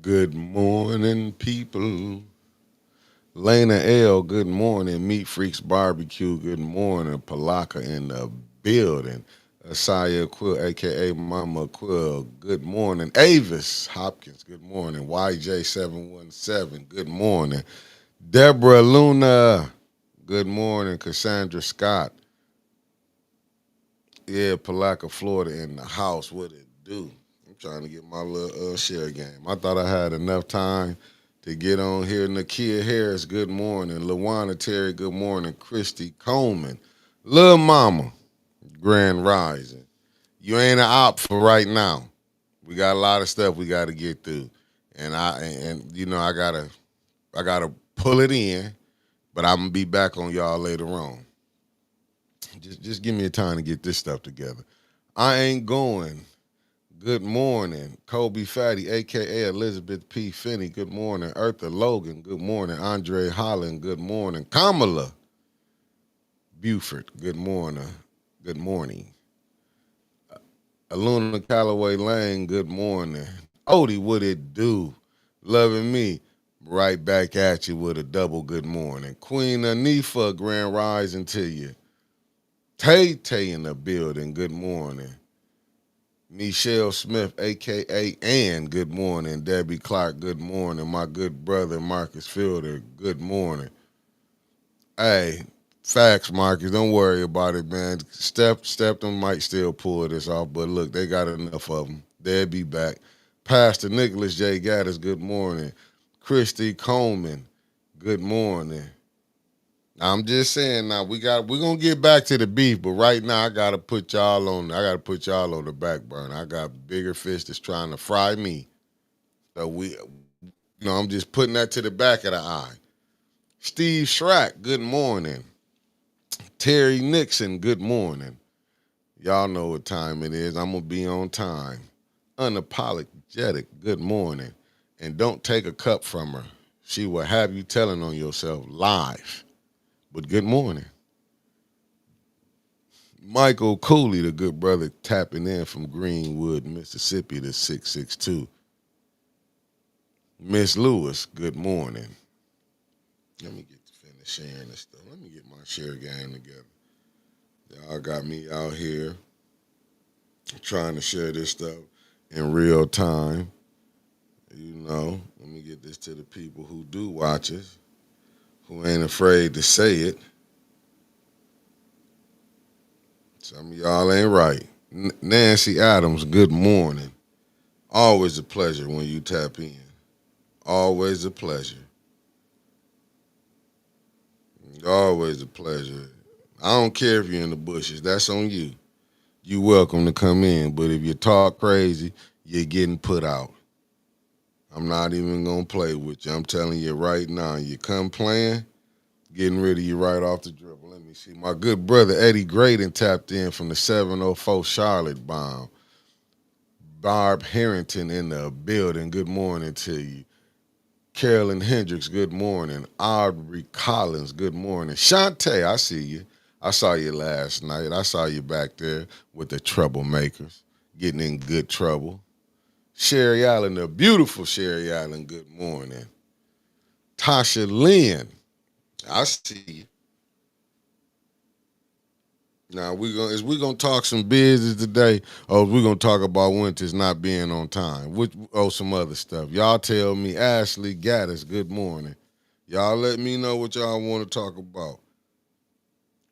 Good morning, people. Lena L, good morning. Meat Freaks Barbecue, good morning. Palaka in the building. Asaya Quill, aka Mama Quill, good morning. Avis Hopkins, good morning. YJ717, good morning. Deborah Luna, good morning. Cassandra Scott, yeah, Palaka, Florida in the house. What it do? I'm trying to get my little share game. I thought I had enough time to get on here. Nakia Harris, good morning. Lawana Terry, good morning. Christy Coleman, Lil Mama, Grand Rising. You ain't an op for right now. We got a lot of stuff we got to get through, and you know I gotta pull it in, but I'm gonna be back on y'all later on. Just give me a time to get this stuff together. I ain't going. Good morning, Kobe Fatty, aka Elizabeth P. Finney. Good morning, Eartha Logan. Good morning, Andre Holland. Good morning, Kamala Buford. Good morning. Good morning, Aluna Calloway Lane. Good morning, Odie. What it do? Loving me. Right back at you with a double good morning, Queen Anifa. Grand rising to you. Tay Tay in the building. Good morning. Michelle Smith, aka Ann, good morning. Debbie Clark, good morning. My good brother Marcus Fielder, good morning. Hey, facts, Marcus, don't worry about it, man. Stepton might still pull this off, but look, they got enough of them. They'll be back. Pastor Nicholas J. Gaddis, good morning. Christy Coleman, good morning. I'm just saying now we're gonna get back to the beef, but right now I gotta put y'all on the back burner. I got bigger fish that's trying to fry me. So I'm just putting that to the back of the eye. Steve Schrack, good morning. Terry Nixon, good morning. Y'all know what time it is. I'm gonna be on time. Unapologetic, good morning. And don't take a cup from her. She will have you telling on yourself live. But good morning. Michael Cooley, the good brother, tapping in from Greenwood, Mississippi, to 662. Miss Lewis, good morning. Let me get to finish sharing this stuff. Let me get my share game together. Y'all got me out here trying to share this stuff in real time. Let me get this to the people who do watch us, who ain't afraid to say it. Some of y'all ain't right. Nancy Adams, good morning. Always a pleasure when you tap in. Always a pleasure. Always a pleasure. I don't care if you're in the bushes. That's on you. You welcome to come in. But if you talk crazy, you're getting put out. I'm not even gonna play with you. I'm telling you right now. You come playing, getting rid of you right off the dribble. Let me see. My good brother Eddie Graydon tapped in from the 704 Charlotte bomb. Barb Harrington in the building. Good morning to you. Carolyn Hendricks, good morning. Aubrey Collins, good morning. Shantae, I see you. I saw you last night. I saw you back there with the troublemakers, getting in good trouble. Sherry Allen, the beautiful Sherry Allen, good morning. Tasha Lynn, I see you. Now is we gonna talk some business today, or we gonna talk about winters not being on time? Some other stuff. Y'all tell me. Ashley Gaddis, good morning. Y'all let me know what y'all want to talk about.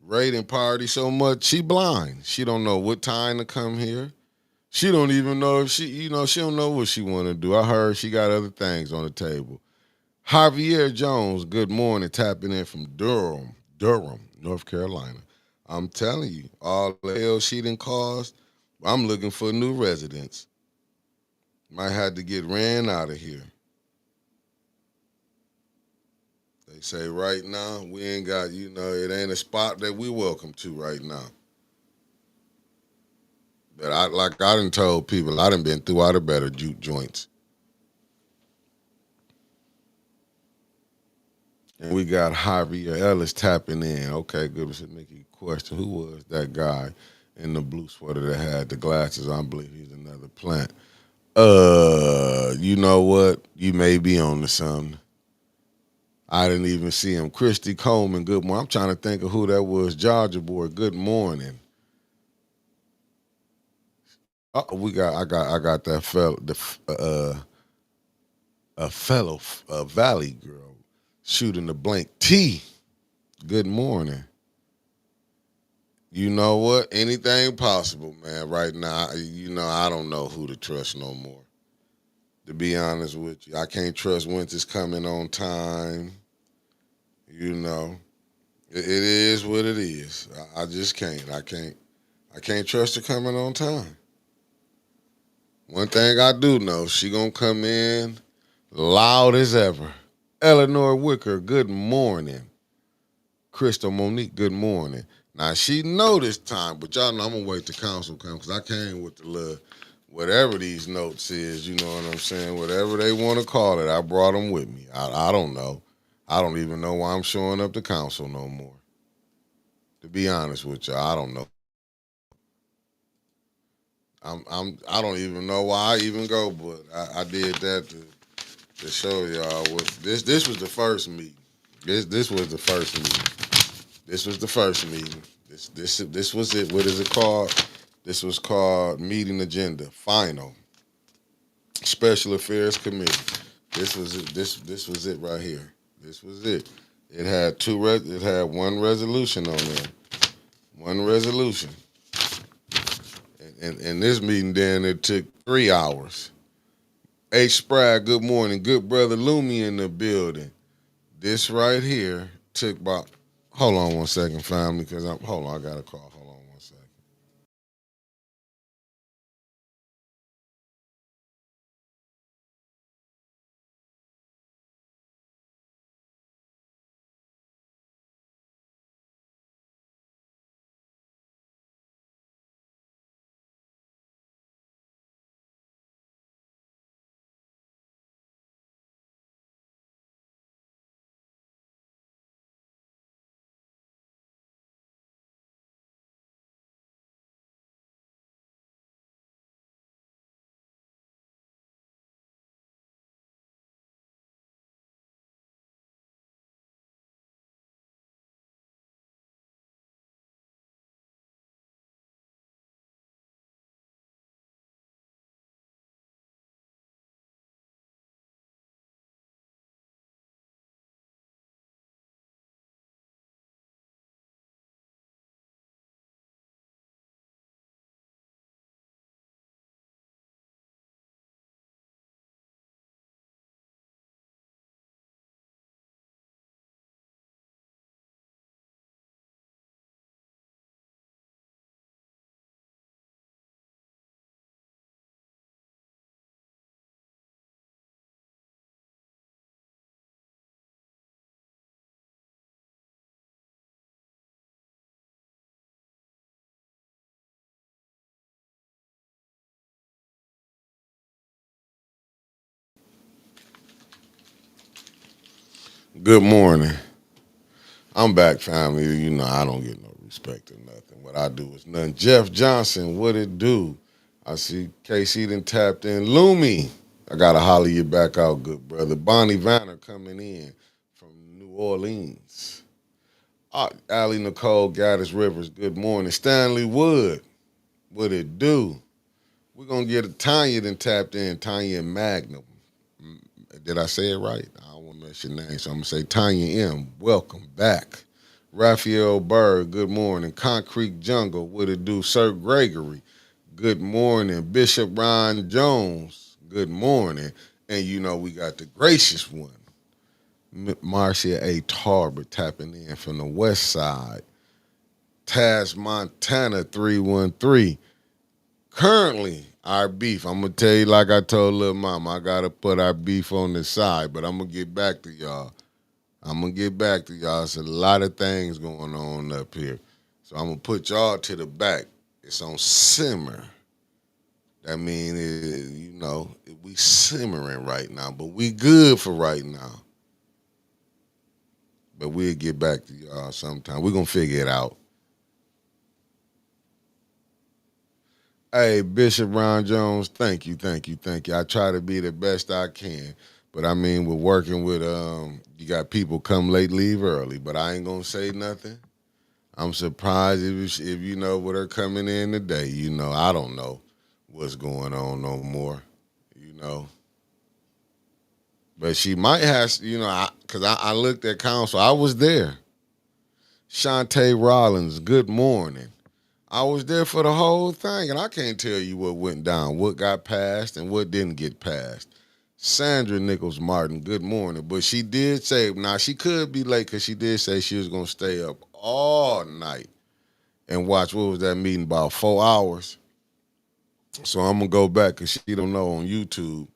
Raiding party so much, she blind. She don't know what time to come here. She don't even know if she don't know what she want to do. I heard she got other things on the table. Javier Jones, good morning, tapping in from Durham, North Carolina. I'm telling you, all the hell she done caused, I'm looking for new residents. Might have to get ran out of here. They say right now, we ain't got, it ain't a spot that we welcome to right now. But I done told people, I done been through all the better juke joints. And we got Javier Ellis tapping in. Okay, good. Was Mickey question. Who was that guy in the blue sweater that had the glasses? I believe he's another plant. You know what? You may be on to something. I didn't even see him. Christy Coleman, good morning. I'm trying to think of who that was. Georgia boy, good morning. I got that fellow, a fellow, Valley girl shooting the blank T. Good morning. You know what? Anything possible, man. Right now, I don't know who to trust no more. To be honest with you, I can't trust Wentz coming on time. You know, it is what it is. I just can't. I can't trust her coming on time. One thing I do know, she gonna come in loud as ever. Eleanor Wicker, good morning. Crystal Monique, good morning. Now she know this time, but y'all know I'm gonna wait till council come because I came with the little whatever these notes is. You know what I'm saying? Whatever they want to call it, I brought them with me. I don't know. I don't even know why I'm showing up to council no more. To be honest with you, I don't know. I don't even know why I even go, but I did that to show y'all what this was the first meeting. This was the first meeting. This was the first meeting. This was it. What is it called? This was called meeting agenda. Final. Special Affairs Committee. This was it. This was it right here. This was it. It had it had one resolution on there. One resolution. And this meeting then it took 3 hours. H. Spragg, good morning. Good brother Lumi in the building. This right here took about. Hold on one second, family, because I'm. Hold on, I got a call. Hold on one second. Good morning. I'm back, family. You know I don't get no respect or nothing. What I do is nothing. Jeff Johnson, what it do? I see KC done tapped in. Lumi, I gotta holler you back out, good brother. Bonnie Vanner coming in from New Orleans. Allie Nicole Gaddis Rivers, good morning. Stanley Wood, what it do? We're gonna get a Tanya then tapped in. Tanya Magnum. Did I say it right? I don't want to mess your name, so I'm gonna say Tanya M. Welcome back. Raphael Berg, good morning. Concrete Jungle, what it do? Sir Gregory, good morning. Bishop Ron Jones, good morning. And you know we got the gracious one, Marcia A. Tarver tapping in from the west side. Taz Montana 313. Currently, our beef, I'm gonna tell you like I told little mama, I gotta put our beef on the side, but I'm gonna get back to y'all. I'm gonna get back to y'all. It's a lot of things going on up here. So I'm gonna put y'all to the back. It's on simmer. That means, we simmering right now, but we good for right now. But we'll get back to y'all sometime. We're gonna figure it out. Hey, Bishop Ron Jones, thank you, thank you, thank you. I try to be the best I can. But I mean, we're working with you got people come late, leave early. But I ain't gonna say nothing. I'm surprised if you know what are coming in today. You know, I don't know what's going on no more. You know, but she might have. You know, because I looked at council. I was there. Shantae Rollins. Good morning. I was there for the whole thing, and I can't tell you what went down, what got passed, and what didn't get passed. Sandra Nichols Martin, good morning. But she did say, now she could be late because she did say she was going to stay up all night and watch, what was that meeting, about 4 hours. So I'm going to go back because she don't know on YouTube.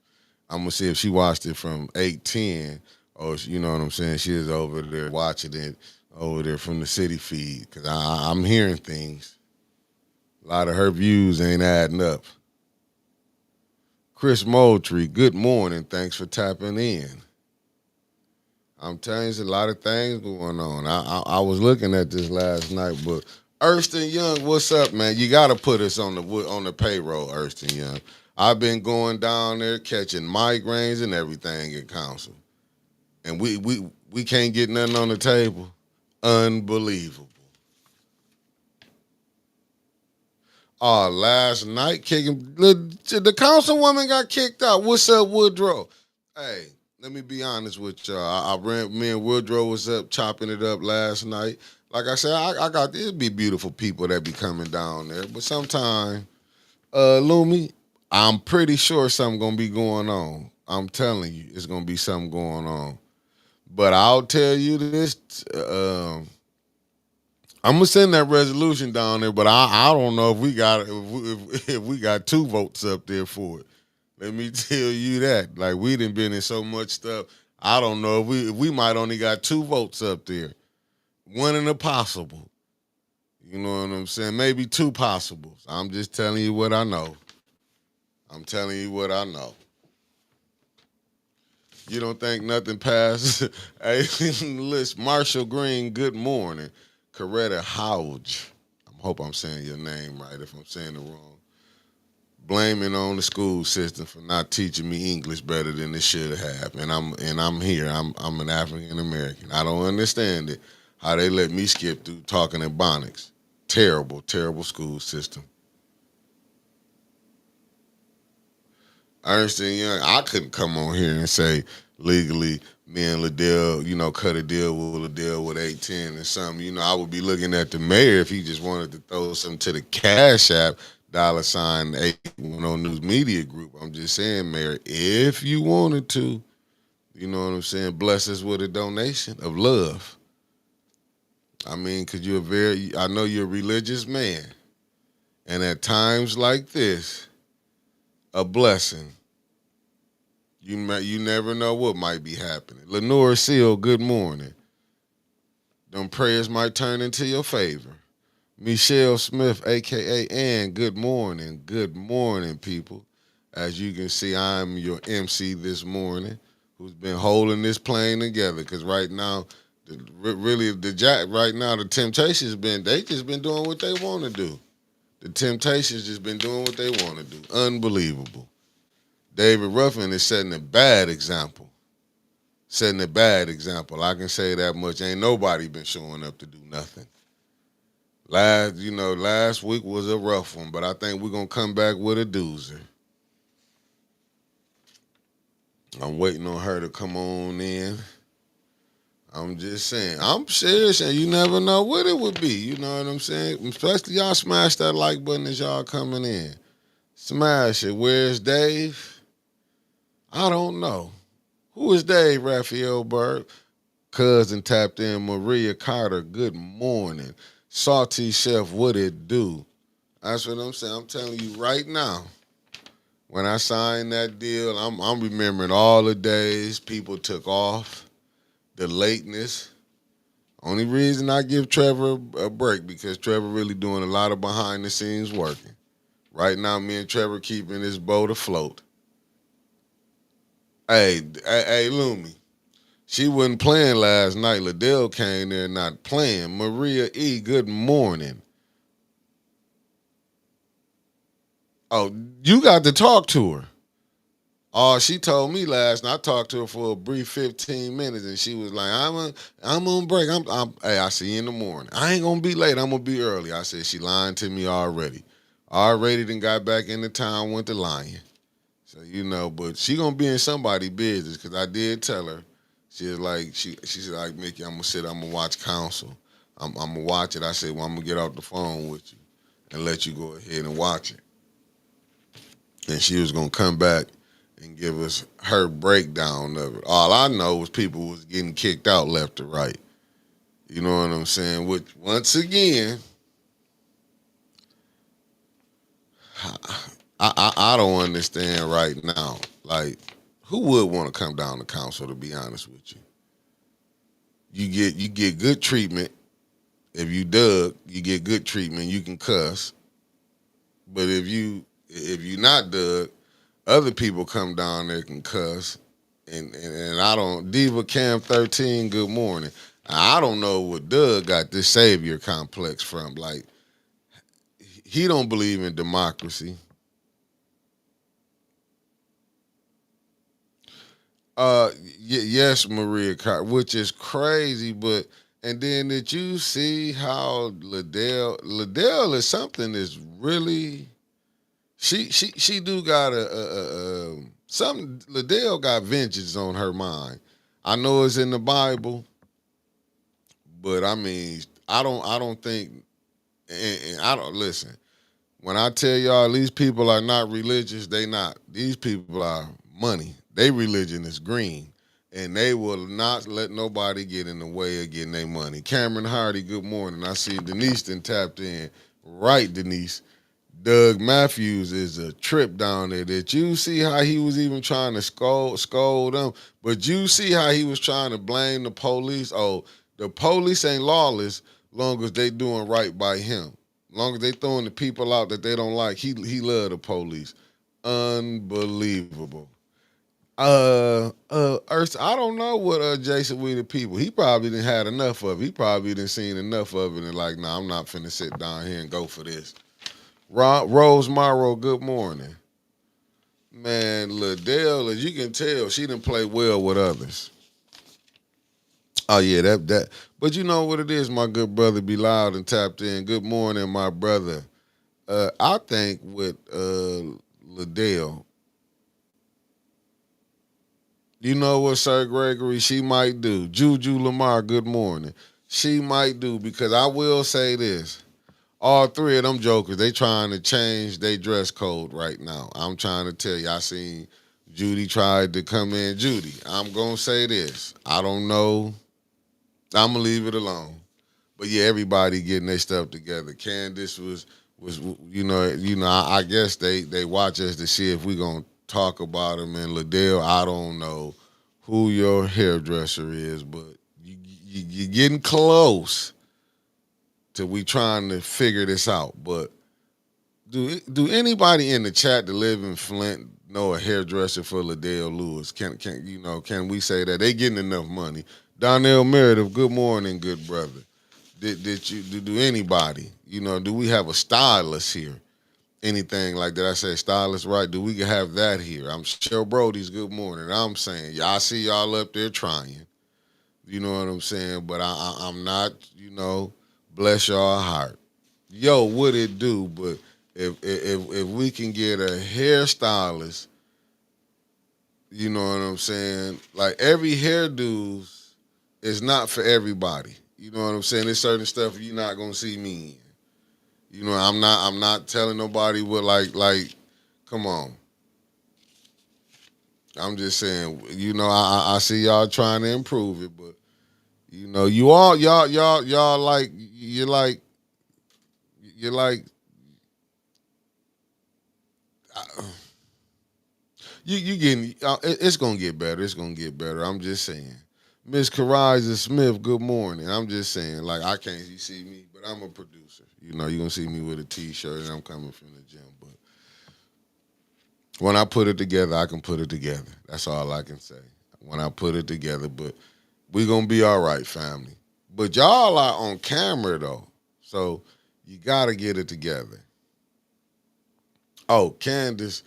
I'm going to see if she watched it from 8:10 or, you know what I'm saying, she is over there watching it over there from the city feed because I'm hearing things. A lot of her views ain't adding up. Chris Moultrie, good morning. Thanks for tapping in. I'm telling you, there's a lot of things going on. I was looking at this last night, but Erston Young, what's up, man? You got to put us on the payroll, Erston Young. I've been going down there catching migraines and everything in council, and we can't get nothing on the table. Unbelievable. Last night kicking the councilwoman got kicked out. What's up, Woodrow? Hey, let me be honest with y'all. I ran. Me and Woodrow was up chopping it up last night. Like I said, I got it'd be beautiful people that be coming down there, but sometime, Lumi, I'm pretty sure something gonna be going on. I'm telling you, it's gonna be something going on. But I'll tell you this. I'm gonna send that resolution down there, but I don't know if we got if we got two votes up there for it. Let me tell you that. Like we done been in so much stuff. I don't know if we might only got two votes up there. One in a possible. You know what I'm saying? Maybe two possibles. I'm just telling you what I know. I'm telling you what I know. You don't think nothing passed? Hey, listen, Marshall Green, good morning. Coretta Houge. I hope I'm saying your name right. If I'm saying it wrong, blaming on the school system for not teaching me English better than it should have. And I'm here. I'm an African American. I don't understand it. How they let me skip through talking in Ebonics. Terrible, terrible school system. Ernst and Young, I couldn't come on here and say legally me and Liddell, cut a deal with Liddell with 810 and something. I would be looking at the mayor if he just wanted to throw something to the Cash App, $810 News Media Group. I'm just saying, Mayor, if you wanted to, you know what I'm saying, bless us with a donation of love. I mean, because I know you're a religious man. And at times like this, a blessing. You never know what might be happening. Lenore Seal, good morning. Them prayers might turn into your favor. Michelle Smith, a.k.a. Ann, good morning. Good morning, people. As you can see, I'm your MC this morning who's been holding this plane together because right now, the Temptations they just been doing what they want to do. The Temptations just been doing what they want to do. Unbelievable. David Ruffin is setting a bad example. Setting a bad example. I can say that much. Ain't nobody been showing up to do nothing. Last week was a rough one, but I think we're gonna come back with a doozy. I'm waiting on her to come on in. I'm just saying. I'm serious, and you never know what it would be. You know what I'm saying? Especially y'all smash that like button as y'all coming in. Smash it. Where's Dave? I don't know. Who is Dave, Raphael Berg? Cousin tapped in. Maria Carter, good morning. Salty Chef, what it do? That's what I'm saying. I'm telling you right now, when I signed that deal, I'm remembering all the days people took off, the lateness. Only reason I give Trevor a break because Trevor really doing a lot of behind the scenes working. Right now, me and Trevor keeping this boat afloat. Hey, Lumi. She wasn't playing last night. Liddell came there not playing. Maria E., good morning. Oh, you got to talk to her. Oh, she told me last night. I talked to her for a brief 15 minutes, and she was like, I'm on break. Hey, I see you in the morning. I ain't gonna be late. I'm gonna be early." I said, "She lying to me already. Already then got back into town, went to lying." So but she gonna be in somebody's business because I did tell her. She was like, she said like, "Mickey, I'm gonna watch counsel. I'm gonna watch it." I said, "Well, I'm gonna get off the phone with you and let you go ahead and watch it." And she was gonna come back and give us her breakdown of it. All I know was people was getting kicked out left to right. You know what I'm saying? Which once again, I don't understand right now. Like, who would want to come down to council? To be honest with you, you get good treatment. If you dug, you get good treatment. You can cuss, but if you not dug, other people come down there can cuss. And I don't Diva Cam 13, good morning. I don't know what Doug got this savior complex from. Like, he don't believe in democracy. Yes, Maria which is crazy, but and then did you see how Liddell is something that's really she do got something. Liddell got vengeance on her mind. I know it's in the Bible, but I mean, I don't think, and I don't listen. When I tell y'all these people are not religious, they not. These people are money. They religion is green, and they will not let nobody get in the way of getting their money. Cameron Hardy, good morning. I see Denise then tapped in. Right, Denise. Doug Matthews is a trip down there. Did you see how he was even trying to scold them? But you see how he was trying to blame the police? Oh, the police ain't lawless long as they doing right by him. Long as they throwing the people out that they don't like, he love the police. Unbelievable. Earth, I don't know what Jason with the people. He probably didn't had enough of it. He probably didn't seen enough of it and like, nah, I'm not finna sit down here and go for this. Rose Morrow, good morning. Man, Liddell, as you can tell, she didn't play well with others. Oh yeah, that. But you know what it is, my good brother. Be loud and tapped in. Good morning, my brother. I think with Liddell, you know what Sir Gregory she might do. Juju Lamar, good morning. She might do because I will say this. All three of them jokers, they trying to change their dress code right now. I'm trying to tell you, I seen Judy tried to come in. Judy, I'm gonna say this. I don't know. I'm gonna leave it alone. But yeah, everybody getting their stuff together. Candace was I guess they watch us to see if we gonna talk about him. And Liddell, I don't know who your hairdresser is, but you're getting close to we trying to figure this out. But do anybody in the chat that live in Flint know a hairdresser for Liddell Lewis? Can we say that they getting enough money? Donnell Meredith, good morning, good brother. Did you do anybody? Do we have a stylist here? Anything like that? I say stylist, right? Do we have that here? I'm sure Brody's good morning. I'm saying, y'all see y'all up there trying. You know what I'm saying? But I'm not, bless y'all heart. Yo, what it do? But if we can get a hairstylist, you know what I'm saying? Like every hairdo is not for everybody. You know what I'm saying? There's certain stuff you're not gonna see me in. I'm not telling nobody what like come on. I'm just saying, I see y'all trying to improve it, but you all y'all like you're like you getting it's gonna get better. It's gonna get better. I'm just saying. Miss Kariza Smith, good morning. I'm just saying, like I can't see me, but I'm a producer. You're gonna see me with a t-shirt and I'm coming from the gym. But when I put it together, I can put it together. That's all I can say. When I put it together, but we gonna be all right, family. But y'all are on camera though. So you gotta get it together. Oh, Candace,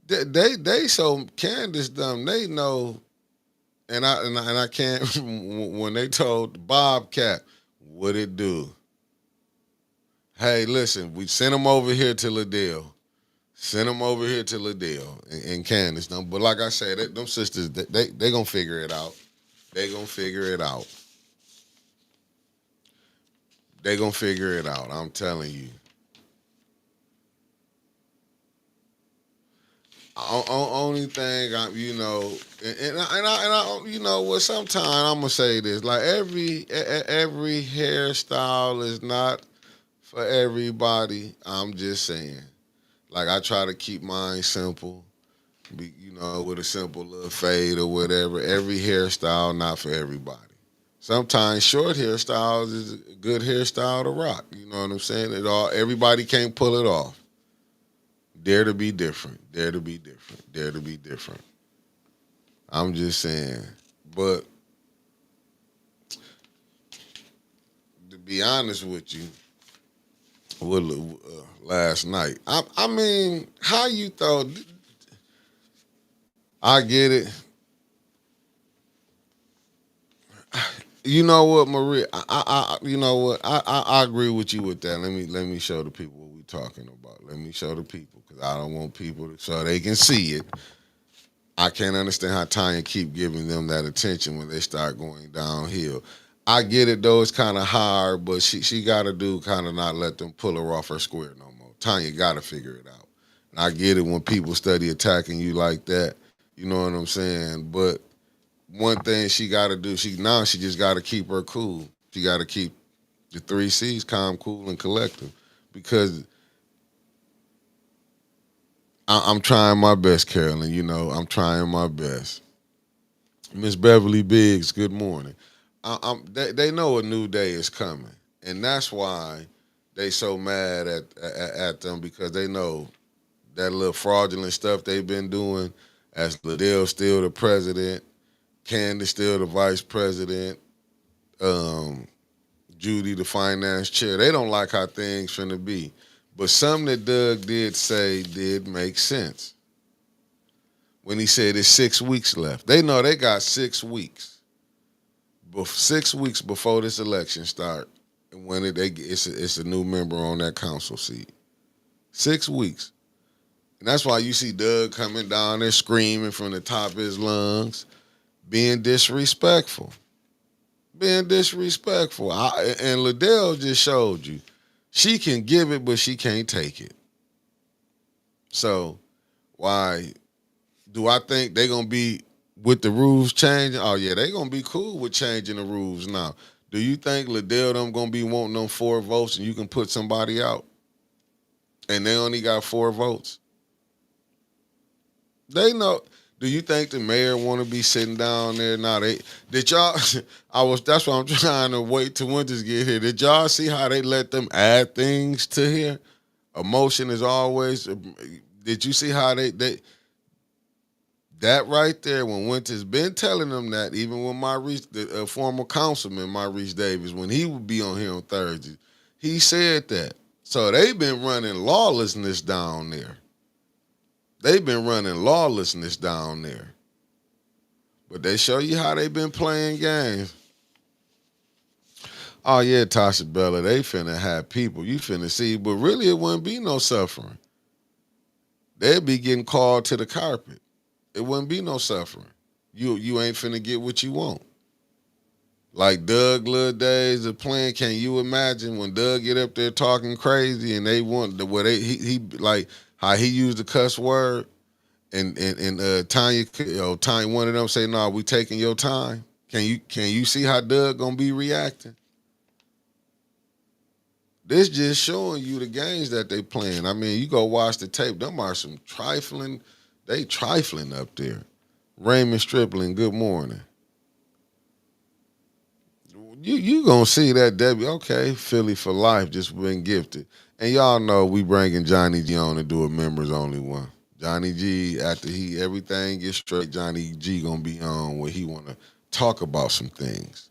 they so Candace them they know, and I can't when they told Bobcat what it do. Hey, listen, we sent him over here to Liddell. Send them over here to Liddell and Candace. But like I said, them sisters, they gonna figure it out. They gonna figure it out. They gonna figure it out. I'm telling you. Only thing you know what? Sometimes I'm gonna say this. Like every hairstyle is not for everybody. I'm just saying. Like I try to keep mine simple. With a simple little fade or whatever. Every hairstyle not for everybody. Sometimes short hairstyles is a good hairstyle to rock. You know what I'm saying? Everybody can't pull it off. Dare to be different. Dare to be different. Dare to be different. I'm just saying. But to be honest with you, last night, I mean, how you thought? I get it. You know what, Maria? You know what? I agree with you with that. Let me show the people what we talking about. Let me show the people because I don't want people so they can see it. I can't understand how Tanya keep giving them that attention when they start going downhill. I get it though; it's kind of hard, but she got to do kind of not let them pull her off her square no more. Tanya got to figure it out. And I get it when people study attacking you like that. You know what I'm saying? But one thing she got to do, she just got to keep her cool. She got to keep the three C's: calm, cool, and collective. Because I'm trying my best, Carolyn. I'm trying my best. Miss Beverly Biggs, good morning. They know a new day is coming, and that's why they so mad at them because they know that little fraudulent stuff they've been doing. As Liddell still the president, Candace still the vice president, um, Judy the finance chair. They don't like how things finna be, but something that Doug did say did make sense when he said there's 6 weeks left. They know they got 6 weeks. 6 weeks before this election start, and when it's a new member on that council seat. 6 weeks, and that's why you see Doug coming down there screaming from the top of his lungs, being disrespectful, being disrespectful. And Liddell just showed you she can give it, but she can't take it. So why do I think they're gonna be with the rules changing? Oh yeah, they're gonna be cool with changing the rules now. Do you think Liddell them gonna be wanting them 4 votes and you can put somebody out and they only got 4 votes? They know. Do you think the mayor want to be sitting down there? Now they did y'all. That's why I'm trying to wait till winters get here. Did y'all see how they let them add things to here? Emotion is always. Did you see how they that right there, when Winter's been telling them that, even when the former councilman Maurice Davis, when he would be on here on Thursdays, he said that. So they've been running lawlessness down there. They've been running lawlessness down there. But they show you how they been playing games. Oh yeah, Tasha Bella, they finna have people. You finna see, but really it wouldn't be no suffering. They'd be getting called to the carpet. It wouldn't be no suffering. You ain't finna get what you want. Like Doug little days of playing. Can you imagine when Doug get up there talking crazy and they want the where he like how he used the cuss word and Tanya Tanya one of them say, "No, we taking your time." Can you see how Doug gonna be reacting? This just showing you the games that they playing. I mean, you go watch the tape. Them are some trifling. They trifling up there. Raymond Stripling, good morning. You gonna see that Debbie? Okay, Philly for life just been gifted, and y'all know we bringing Johnny G on to do a members only one. Johnny G after he everything gets straight, Johnny G gonna be on where he wanna talk about some things.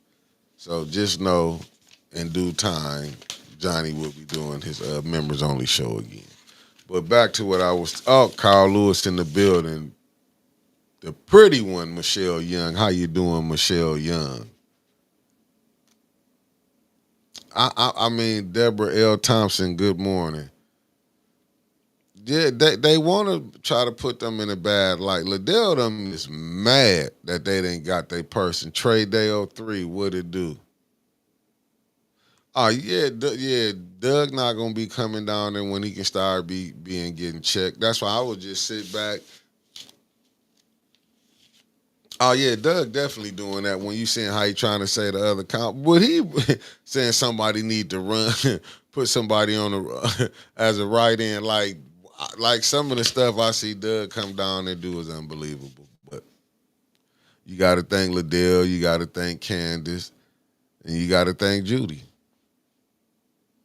So just know, in due time, Johnny will be doing his members only show again. But back to what I was. Oh, Carl Lewis in the building. The pretty one, Michelle Young. How you doing, Michelle Young? I mean, Deborah L. Thompson. Good morning. Yeah, they want to try to put them in a bad light. Liddell them is mad that they didn't got their person. Trey Day 03, what it do? Oh yeah, yeah. Doug not gonna be coming down there when he can start being getting checked. That's why I would just sit back. Oh yeah, Doug definitely doing that. When you seeing how he trying to say the other comp, would he saying somebody need to run, put somebody on the as a right end like some of the stuff I see Doug come down and do is unbelievable. But you got to thank Liddell, you got to thank Candace, and you got to thank Judy.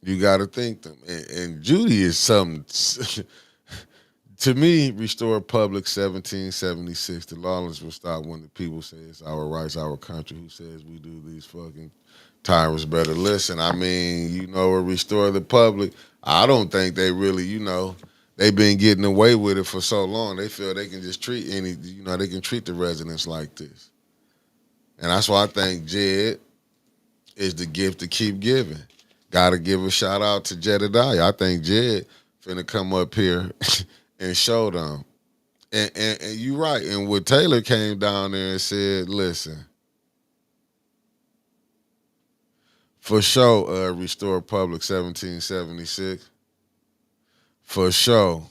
You got to thank them, and Judy is something. To me, restore public 1776. The lawless will stop when the people say it's our rights, our country. Who says we do these fucking tyrants better? Listen, I mean, restore the public. I don't think they really, they've been getting away with it for so long. They feel they can just treat they can treat the residents like this. And that's why I think Jed is the gift to keep giving. Got to give a shout out to Jedediah. I think Jed finna come up here and show them. And you're right. And what Taylor came down there and said, listen, for sure, restore public 1776. For sure.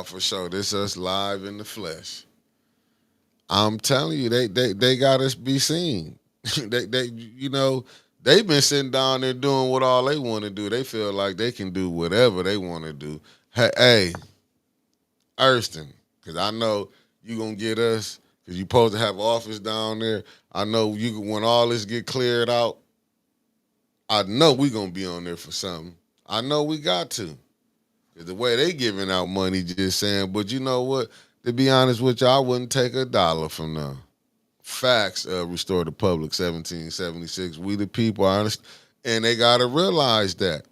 For sure. This us live in the flesh. I'm telling you, they got us be seen. They've been sitting down there doing what all they want to do. They feel like they can do whatever they want to do. Hey, Erston, because I know you gonna get us, because you supposed to have office down there. I know you when all this get cleared out, I know we gonna be on there for something. I know we got to. Cause the way they giving out money, just saying, but you know what? To be honest with you, I wouldn't take a dollar from them. Facts, restore the public 1776. We the people, honest, and they gotta realize that.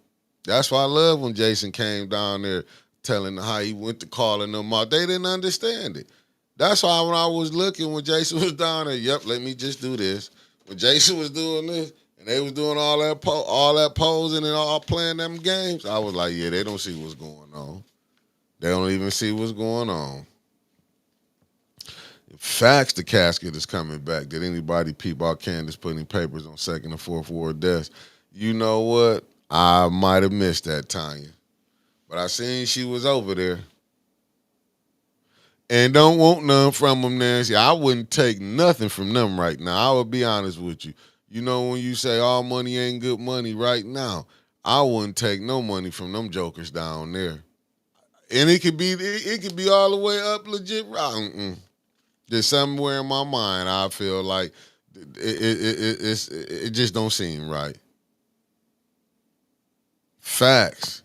That's why I love when Jason came down there telling how he went to calling them out. They didn't understand it. That's why when I was looking when Jason was down there, yep, let me just do this. When Jason was doing this and they was doing all that posing and all playing them games, I was like, yeah, they don't see what's going on. They don't even see what's going on. Facts, the casket is coming back. Did anybody peep out Candace putting papers on second and fourth ward deaths? You know what? I might have missed that, Tanya. But I seen she was over there. And don't want none from them, Nancy. I wouldn't take nothing from them right now. I would be honest with you. You know when you say all money ain't good money right now, I wouldn't take no money from them jokers down there. And it could be all the way up legit. There's somewhere in my mind I feel like it just don't seem right. Facts.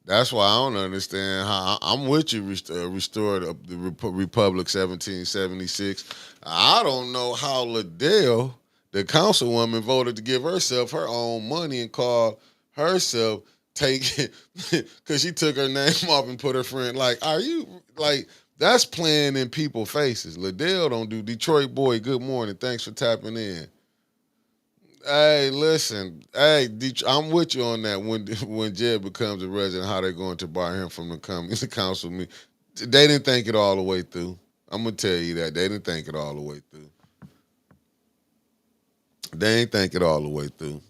That's why I don't understand how I'm with you. Restore the Republic 1776. I don't know how Liddell, the councilwoman, voted to give herself her own money and call herself take it because she took her name off and put her friend. Like, are you like that's playing in people's faces? Liddell don't do Detroit boy. Good morning. Thanks for tapping in. Hey, listen. Hey, I'm with you on that. When Jed becomes a resident, how they're going to bar him from the council meeting. They didn't think it all the way through. I'm gonna tell you that they didn't think it all the way through. They ain't think it all the way through.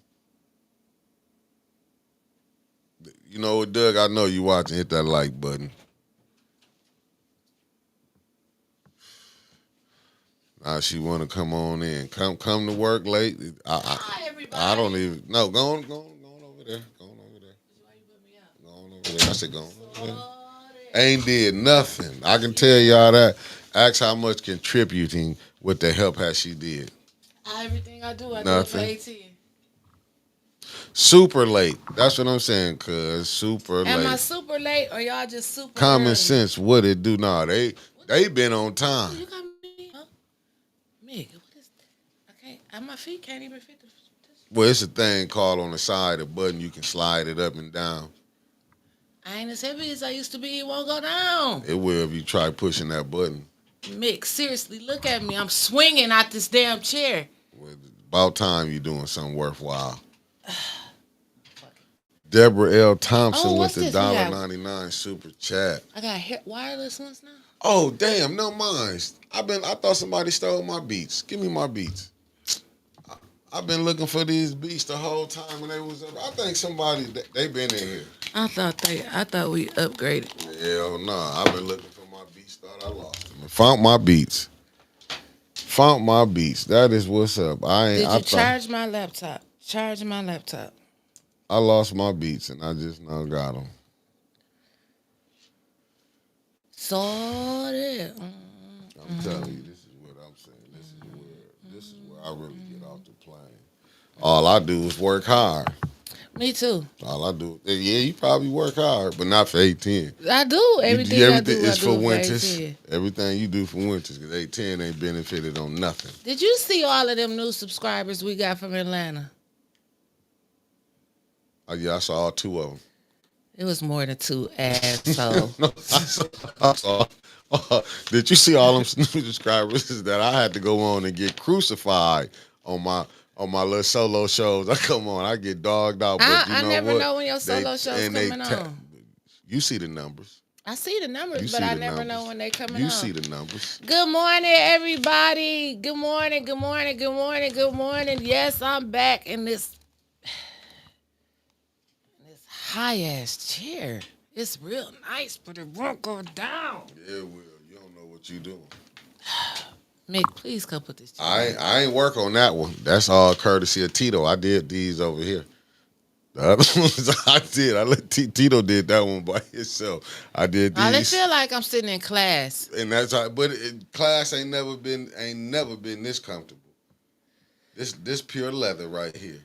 You know what, Doug? I know you watching. Hit that like button. She want to come on in. Come to work late. Hi, I don't everybody. even. No, go on over there. Go on over there. Why you put me out? Go on over there. I said go on over there. Sorry. Ain't did nothing. I can tell y'all that. Ask how much contributing with the help has she did. Everything I do it for Nothing. AT. Super late. That's what I'm saying, cuz super Am I late. super late or y'all just super Common early? sense, what it do? Nah, What they the? been on Oh, time. you got me? Huh? Mig, what is that? I can't. My feet can't even fit this. Well, it's a thing called on the side, a button you can slide it up and down. I ain't as heavy as I used to be. It won't go down. It will if you try pushing that button. Mick, seriously, look at me. I'm swinging out this damn chair. Well, about time you doing something worthwhile. Deborah L. Thompson with the $1.99 super chat. I got wireless ones now. Oh damn, no minds. I thought somebody stole my beats. Give me my beats. I've been looking for these beats the whole time and they was up. I think somebody they been in here. I thought we upgraded. Hell no. I've been looking for my beats, thought I lost them. Found my beats. Found my beats. That is what's up. Did you charge my laptop? Charge my laptop. I lost my beats and I just now got them. Saw that. I'm telling you, this is what I'm saying. This is where I really get off the plane. All I do is work hard. Me too. All I do, yeah, you probably work hard, but not for 810. I do. Everything I do is for winters. 810. Everything you do for winters, because 810 ain't benefited on nothing. Did you see all of them new subscribers we got from Atlanta? Oh, yeah, I saw all two of them. It was more than two, asshole. No, I saw. Did you see all them subscribers that I had to go on and get crucified on my little solo shows? I come on, I get dogged out. But I never know when your solo show's coming on. You see the numbers. I see the numbers, but I never know when they coming on. You see the numbers. Good morning, everybody. Good morning, good morning, good morning, good morning. Yes, I'm back in this high-ass chair. It's real nice, but it won't go down. Yeah, it will. You don't know what you doing. Mick, please come put this chair. I ain't work on that one. That's all courtesy of Tito. I did these over here. The other ones I did. I let Tito did that one by himself. I did these. I feel like I'm sitting in class. And that's how, but class ain't never been this comfortable. This pure leather right here.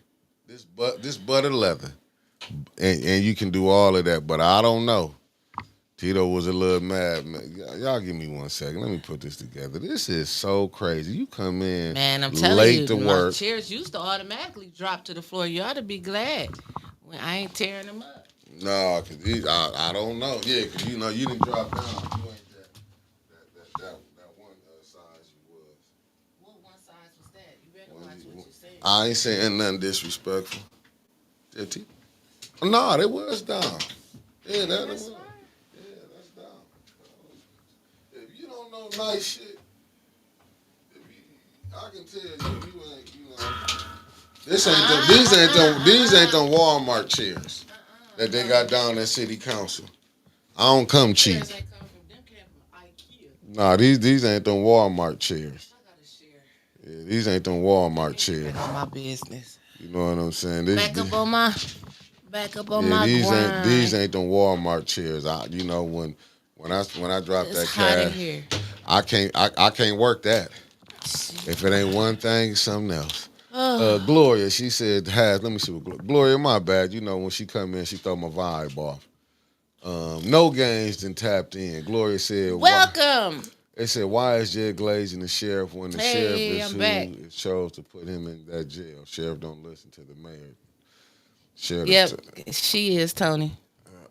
This butter leather. And you can do all of that, but I don't know. Tito was a little mad. Y'all give me 1 second. Let me put this together. This is so crazy. You come in, man, I'm telling late you, to work. Chairs used to automatically drop to the floor. You ought to be glad when I ain't tearing them up. No, because I don't know. Yeah, because you didn't drop down. You ain't that one size you was. What one size was that? You better watch what you say. I ain't saying nothing disrespectful. Yeah, Tito. No, they was down. Yeah, that was. Right. Yeah, that's down. If you don't know nice shit, I can tell you ain't. These ain't them Walmart chairs that they got down at City Council. I don't come cheap. Them came from IKEA. Nah, these ain't them Walmart chairs. I got a share. Yeah, these ain't them Walmart chairs. Back on my business. You know what I'm saying? Back up on my grind. These ain't them Walmart chairs. When I drop it's that hot in cash, here. I can't work that. If it ain't one thing, something else. Gloria, she said, let me see what Gloria, my bad. When she come in, she throw my vibe off. No games then tapped in. Gloria said, welcome. They said, why is Jed glazing the sheriff when the sheriff is who back. chose to put him in that jail? Sheriff don't listen to the mayor. She is, Tony.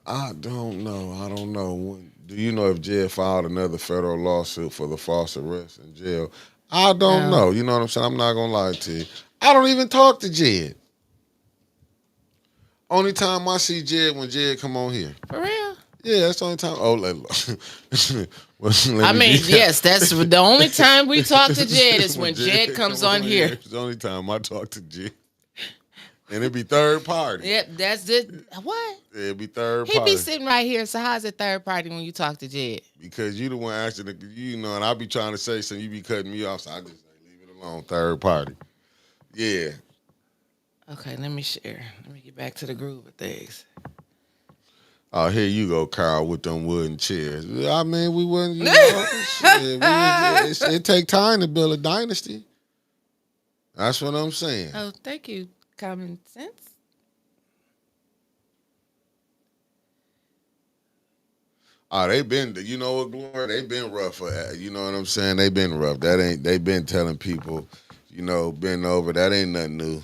I don't know. Do you know if Jed filed another federal lawsuit for the false arrest in jail? I don't know. You know what I'm saying? I'm not going to lie to you. I don't even talk to Jed. Only time I see Jed when Jed come on here. For real? Yeah, that's the only time. Oh, yes, that's the only time we talk to Jed is when Jed comes on here. It's the only time I talk to Jed. And it'd be third party. Yep, that's it. What? It'd be third party. He be sitting right here. So how's it third party when you talk to Jed? Because you the one asking, and I be trying to say something, you be cutting me off, so I just leave it alone. Third party. Yeah. Okay, let me share. Let me get back to the groove of things. Oh, here you go, Carl, with them wooden chairs. I mean, we wouldn't, it take time to build a dynasty. That's what I'm saying. Oh, thank you. Common sense. Oh, they been, you know what, Gloria? They been rough for that. You know what I'm saying? They been rough. They been telling people, been over. That ain't nothing new.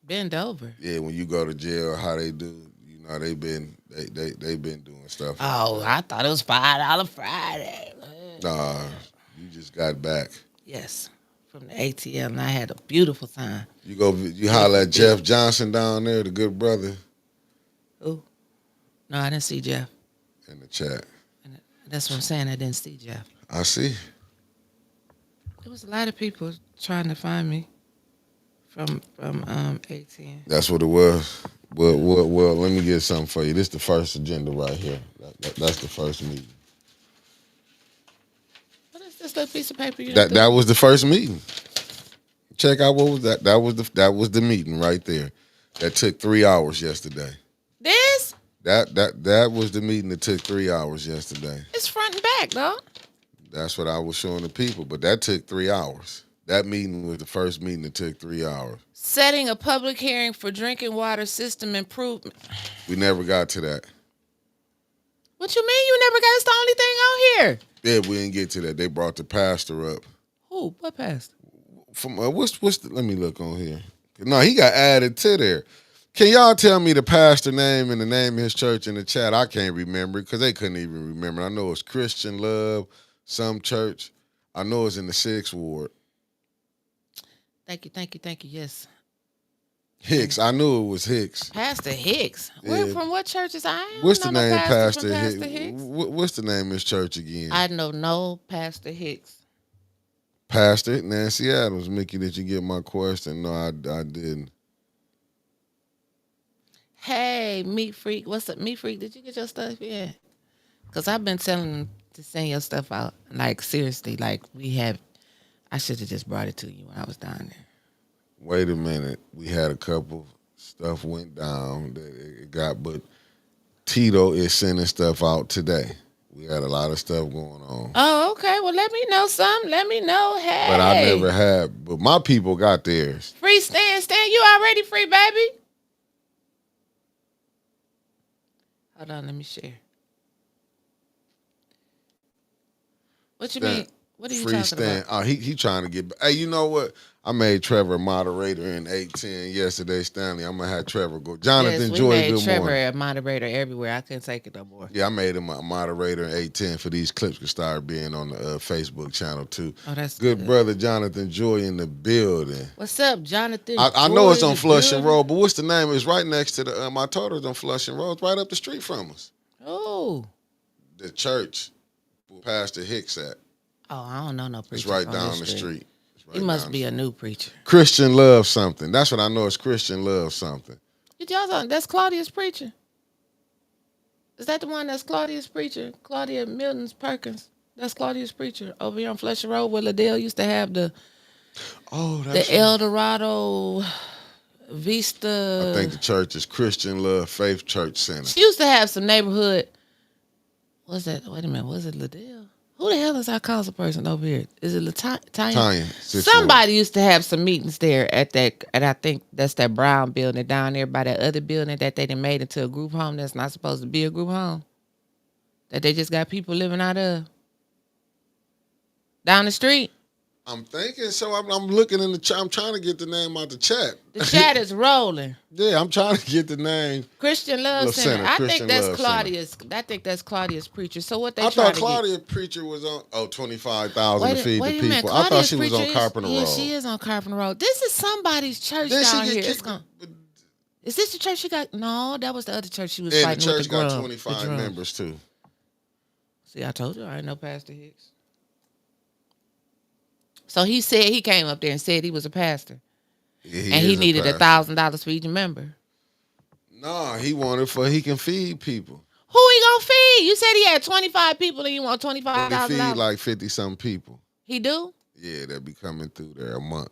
Bend over. Yeah, when you go to jail, how they do, they been doing stuff like Oh, that. I thought it was $5 Friday. Nah, you just got back. Yes, from the ATL, and I had a beautiful time. You holler Beautiful, at Jeff beautiful. Johnson down there, the good brother, Who? No, I didn't see Jeff. in the chat. And that's what I'm saying. I didn't see Jeff. I see. There was a lot of people trying to find me from ATN. That's what it was. Well, let me get something for you. This is the first agenda right here. That's the first meeting. What is this little piece of paper you That threw? was the first meeting. Check out what was that. That was the meeting right there. That took 3 hours yesterday. This? That was the meeting that took 3 hours yesterday. It's front and back, dog. That's what I was showing the people, but that took 3 hours. That meeting was the first meeting that took 3 hours. Setting a public hearing for drinking water system improvement. We never got to that. What you mean you never got? It's the only thing on here. Yeah, we didn't get to that. They brought the pastor up. Who? What pastor? From let me look on here. No, he got added to there. Can y'all tell me the pastor name and the name of his church in the chat? I can't remember because they couldn't even remember. I know it's Christian Love, some church. I know it's in the 6th Ward. Thank you. Yes. Hicks. I knew it was Hicks. Pastor Hicks. Yeah. From what church is I? don't What's the know no name, pastor from Pastor Hicks? What's the name of his church again? I know no Pastor Hicks. Pastor Nancy Adams. Mickey, did you get my question? No, I didn't. Hey, Meat Freak. What's up, Meat Freak? Did you get your stuff yet? Because I've been telling them to send your stuff out. Like, seriously. Like, I should have just brought it to you when I was down there. Wait a minute. We had a couple stuff went down that it got, but Tito is sending stuff out today. We had a lot of stuff going on. Oh, okay. Well, let me know something. Let me know. Hey. But I never had. But my people got theirs. Free Stan. You already free, baby? Hold on. Let me share. What you mean? What are you Free talking Stan. about? He trying to get. Hey, you know what? I made Trevor a moderator in 810 yesterday, Stanley. I'm going to have Trevor go. Jonathan yes, Joy, we made good Trevor morning. a moderator everywhere. I couldn't take it no more. Yeah, I made him a moderator in 810 for these clips could start being on the Facebook channel, too. Oh, that's good. Brother Jonathan Joy in the building. What's up, Jonathan? I know it's on Flushing Road, but what's the name? It's right next to the, I told her it's on Flushing Road. It's right up the street from us. Oh. The church where Pastor Hicks at. Oh, I don't know no preacher. It's right down the street. He must be a new preacher. Christian Love something. That's what I know. It's Christian Love something. That's Claudia's preacher. Is that the one that's Claudia's preacher? Claudia Milton's Perkins. That's Claudia's preacher over here on Flushing Road where Liddell used to have the El Dorado Vista. I think the church is Christian Love Faith Church Center. She used to have some neighborhood. What's that? Wait a minute. Was it Liddell? Who the hell is our council person over here? Is it Tanya? Somebody used to have some meetings there at that, and I think that's that brown building down there by that other building that they done made into a group home that's not supposed to be a group home. That they just got people living out of. Down the street. I'm thinking, so I'm looking in the chat. I'm trying to get the name out the chat. The chat is rolling. Yeah, I'm trying to get the name. Christian Love Center. I think that's Claudia's. I think that's Claudia's preacher. So what they? I thought Claudia's preacher was on 25,000 to feed the people. Minute. I thought she was on Carpenter Road. Yeah, she is on Carpenter Road. This is somebody's church down here. Is this the church she got? No, that was the other church she was fighting with. The church got 25 members too. See, I told you I know Pastor Hicks. So he said he came up there and said he was a pastor. Yeah, and he needed $1,000 for each member. No, he wanted he can feed people. Who he gonna feed? You said he had 25 people and you want $25,000. He feed like 50-something people. He do? Yeah, they be coming through there a month.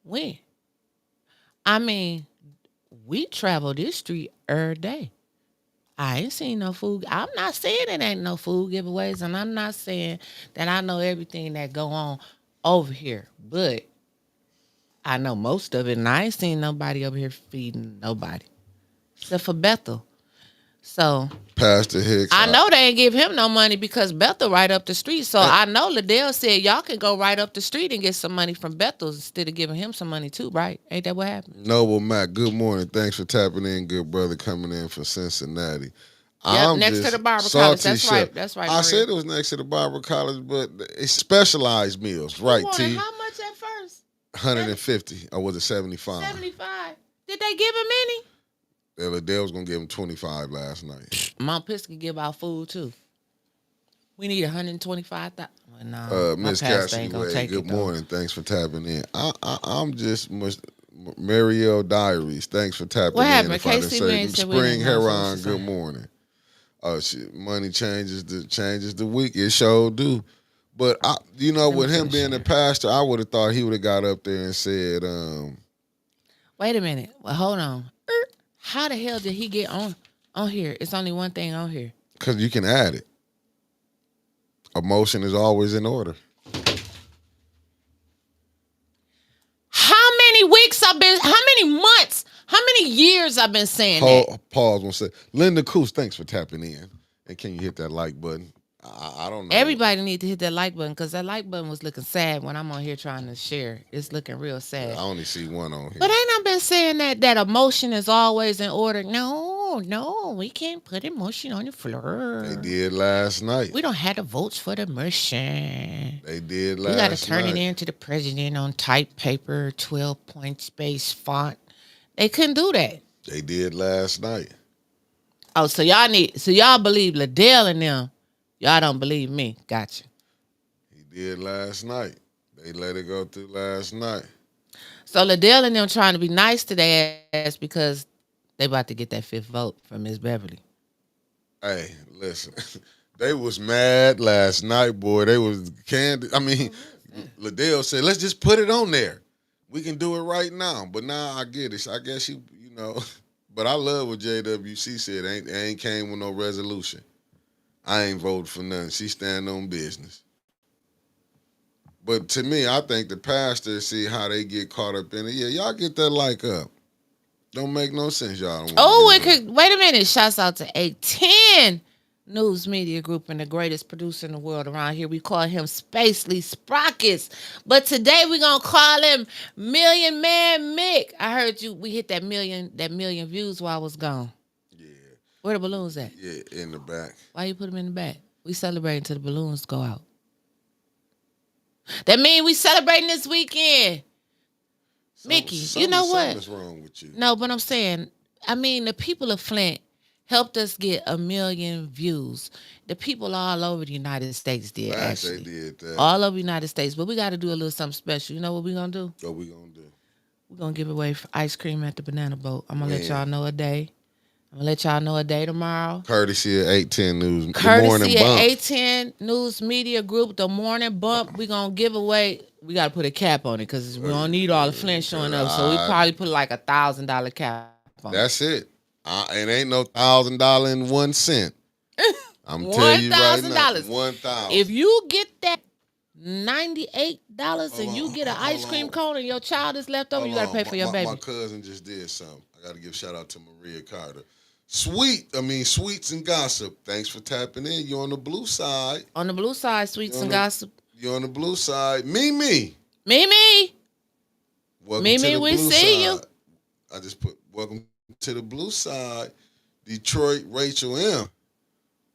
When? I mean, we travel this street every day. I ain't seen no food. I'm not saying it ain't no food giveaways, and I'm not saying that I know everything that go on over here, but I know most of it, and I ain't seen nobody over here feeding nobody except for Bethel. So Pastor Hicks. I know they ain't give him no money because Bethel right up the street. So I know Liddell said y'all can go right up the street and get some money from Bethel instead of giving him some money too, right? Ain't that what happened? Noble Mac, good morning. Thanks for tapping in, good brother, coming in from Cincinnati. Yep, next to the Barber College. That's right. That's right. I said it was next to the Barber College, but it's specialized meals, right? T. How much at first? 150, or was it 75? 75. Did they give him any? Liddell was gonna give him 25 last night. Mount Pisgah give out food too. We need 125,000. Well, no, Miss Cassie Way, good morning. Thanks for tapping in. I'm just Mariel Diaries. Thanks for tapping in. What happened? Say, Spring Heron, good morning. Money changes the week. It sure do. But with him being a pastor, I would have thought he would have got up there and said, wait a minute. Well, hold on. How the hell did he get on here? It's only one thing on here. Because you can add it. Emotion is always in order. How many months, how many years I've been saying that? Pause one second. Linda Coos, thanks for tapping in. And can you hit that like button? I don't know. Everybody need to hit that like button because that like button was looking sad when I'm on here trying to share. It's looking real sad. I only see one on here. But ain't I been saying that emotion is always in order? No, we can't put emotion on the floor. They did last night. We don't have the votes for the emotion. They did last night. We got to turn it in to the president on type paper, 12-point space font. They couldn't do that. They did last night. Oh, so y'all believe Liddell and them. Y'all don't believe me. Gotcha. He did last night. They let it go through last night. So Liddell and them trying to be nice to their ass because they about to get that 5th vote from Miss Beverly. Hey, listen. They was mad last night, boy. They was candy. I mean, Liddell said, let's just put it on there. We can do it right now. But now I get it. I guess you know. But I love what JWC said. Ain't came with no resolution. I ain't voted for nothing. She stand on business. But to me, I think the pastors see how they get caught up in it. Yeah, y'all get that like up. Don't make no sense, y'all. Wait a minute. Shouts out to 810 News Media Group and the greatest producer in the world around here. We call him Spacely Sprockets. But today we're going to call him Million Man Mick. I heard we hit that million views while I was gone. Where the balloons at? Yeah, in the back. Why you put them in the back? We celebrating till the balloons go out. That mean we celebrating this weekend. Mickey, you know what? Something's wrong with you. No, but I'm saying, the people of Flint helped us get 1 million views. The people all over the United States did, actually. They did that. All over the United States. But we got to do a little something special. You know what we going to do? What we going to do? We're going to give away ice cream at the Banana Boat. I'm going to let y'all know a day. I'm going to let y'all know a day tomorrow. Courtesy of 810 News. Courtesy of 810 News Media Group, The Morning Bump. We're going to give away. We got to put a cap on it because we don't need all the Flint showing up. So we probably put like $1,000 cap on it. That's it. It ain't no $1,000 and 1 cent. I'm telling you right now. $1,000. If you get that $98 and you get an ice cream cone and your child is left over, you got to pay for your baby. My cousin just did something. I got to give a shout out to Maria Carter. Sweets and Gossip. Thanks for tapping in. You're on the blue side. On the blue side, Sweets and Gossip. You're on the blue side. Mimi. Welcome Mimi, we see you. I just put welcome to the blue side. Detroit, Rachel M.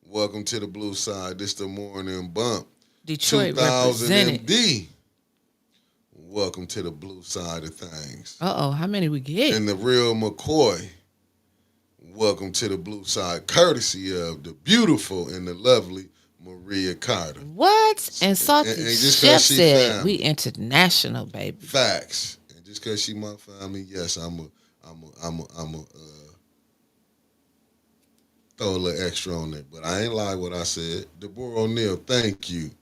Welcome to the blue side. This the Morning Bump. Detroit 2000 represented. MD. Welcome to the blue side of things. How many we get? And the real McCoy. Welcome to the blue side, courtesy of the beautiful and the lovely Maria Carter. What? And Salty Chef said we international, baby. Facts. And just because she my family, yes, I'm a throw a little extra on there. But I ain't lie what I said. Deborah O'Neill, thank you.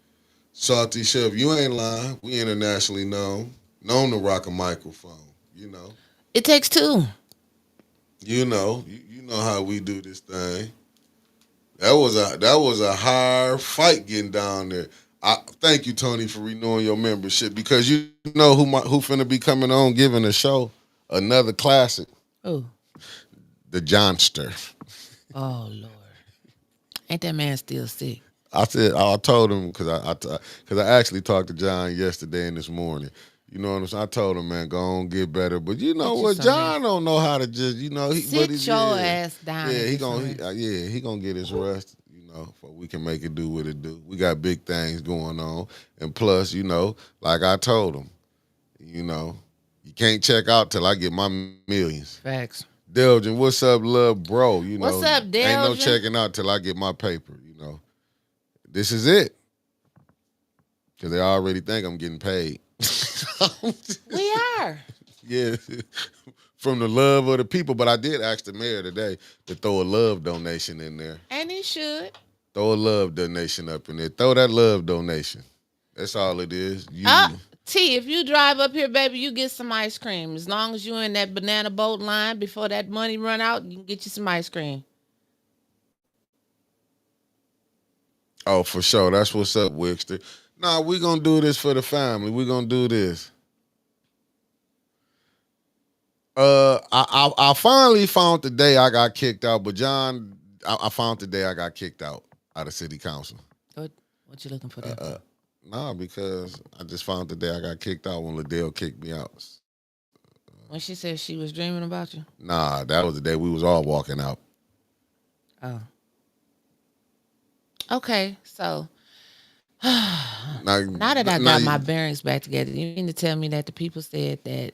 Salty Chef, you ain't lying. We internationally known to rock a microphone. You know. It takes two. You know how we do this thing. That was a hard fight getting down there. Thank you, Tony, for renewing your membership because you know who finna be coming on giving a show, another classic. Oh, the Johnster. Oh Lord, ain't that man still sick? I told him because I actually talked to John yesterday and this morning. You know what I'm saying? I told him, man, go on, get better. But you know Get you what? some John rest. don't know how to just, but Sit your ass down yeah, and get some rest. he gonna get his rest. For we can make it do what it do. We got big things going on, and plus, like I told him, you know, you can't check out till I get my millions. Facts. Delgin, what's up, love, bro? What's up, Ain't no Delgin? checking out till I get my paper. This is it. Because they already think I'm getting paid. We are. Yeah, from the love of the people. But I did ask the mayor today to throw a love donation in there. And he should. Throw a love donation up in there. Throw that love donation. That's all it is. T, if you drive up here, baby, you get some ice cream. As long as you're in that banana boat line before that money run out, you can get you some ice cream. Oh, for sure. That's what's up, Wickster. Nah, we gonna do this for the family. We gonna do this. I finally found the day I got kicked out, but John, I found the day I got kicked out of city council. What you looking for that for? Nah, because I just found the day I got kicked out when Liddell kicked me out. When she said she was dreaming about you? Nah, that was the day we was all walking out. Oh. Okay, so now that I got my bearings back together, you mean to tell me that the people said that?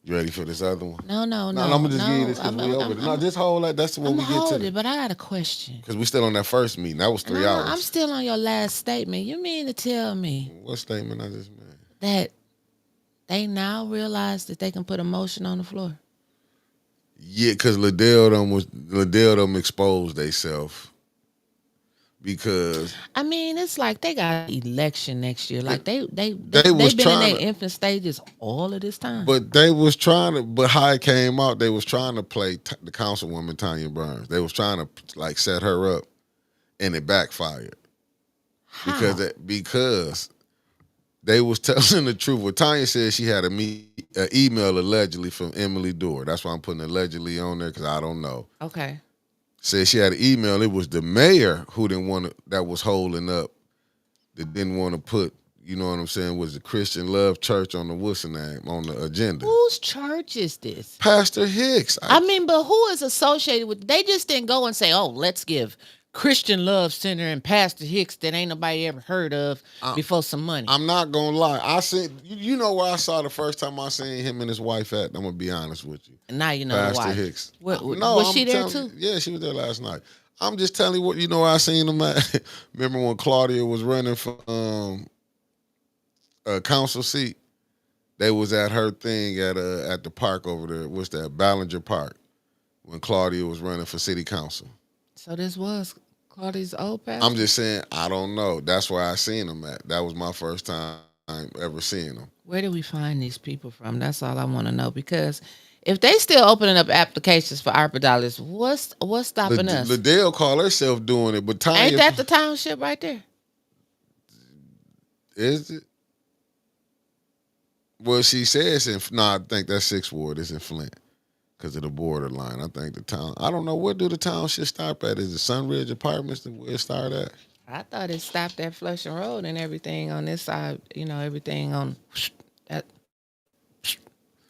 You ready for this other one? No. No, I'm gonna just give you this because we over there. No, just hold that. That's what we get to. It, but I got a question. Because we still on that first meeting. That was 3 hours. I'm still on your last statement. You mean to tell me what statement I just made? That they now realize that they can put emotion on the floor? Yeah, because Liddell them exposed themselves. Because I mean, it's like they got an election next year. Like they've been in their infant stages all of this time. But they was trying to. But how it came out, they was trying to play the councilwoman Tanya Burns. They was trying to set her up, and it backfired. How? Because they was telling the truth. What Tanya said, she had an email allegedly from Emily Dorr. That's why I'm putting allegedly on there because I don't know. Okay. Said she had an email. It was the mayor who didn't want to, that was holding up, that didn't want to put, you know what I'm saying, was the Christian Love Church on the name on the agenda. Whose church is this? Pastor Hicks. I mean, but who is associated with? They just didn't go and say, "Oh, let's give Christian Love Center and Pastor Hicks that ain't nobody ever heard of before some money." I'm not gonna lie. I seen you know where I saw the first time I seen him and his wife at. I'm gonna be honest with you. And now you know Pastor why. Hicks. No, was she there too? Yeah, she was there last night. I'm just telling you what you know where I seen him at. Remember when Claudia was running for a council seat? They was at her thing at the park over there. What's that? Ballinger Park. When Claudia was running for city council. So this was Claudia's old pastor? I'm just saying, I don't know. That's where I seen him at. That was my first time ever seeing him. Where do we find these people from? That's all I want to know. Because if they still opening up applications for ARPA dollars, what's stopping us? Liddell call herself doing it, but Tanya... Ain't that the township right there? Is it? Well, she says I think that's 6th Ward. It's in Flint. Because of the borderline. I think the town, I don't know, where do the township stop at? Is it Sunridge Apartments where it start at? I thought it stopped at Flushing Road and everything on this side, everything on that.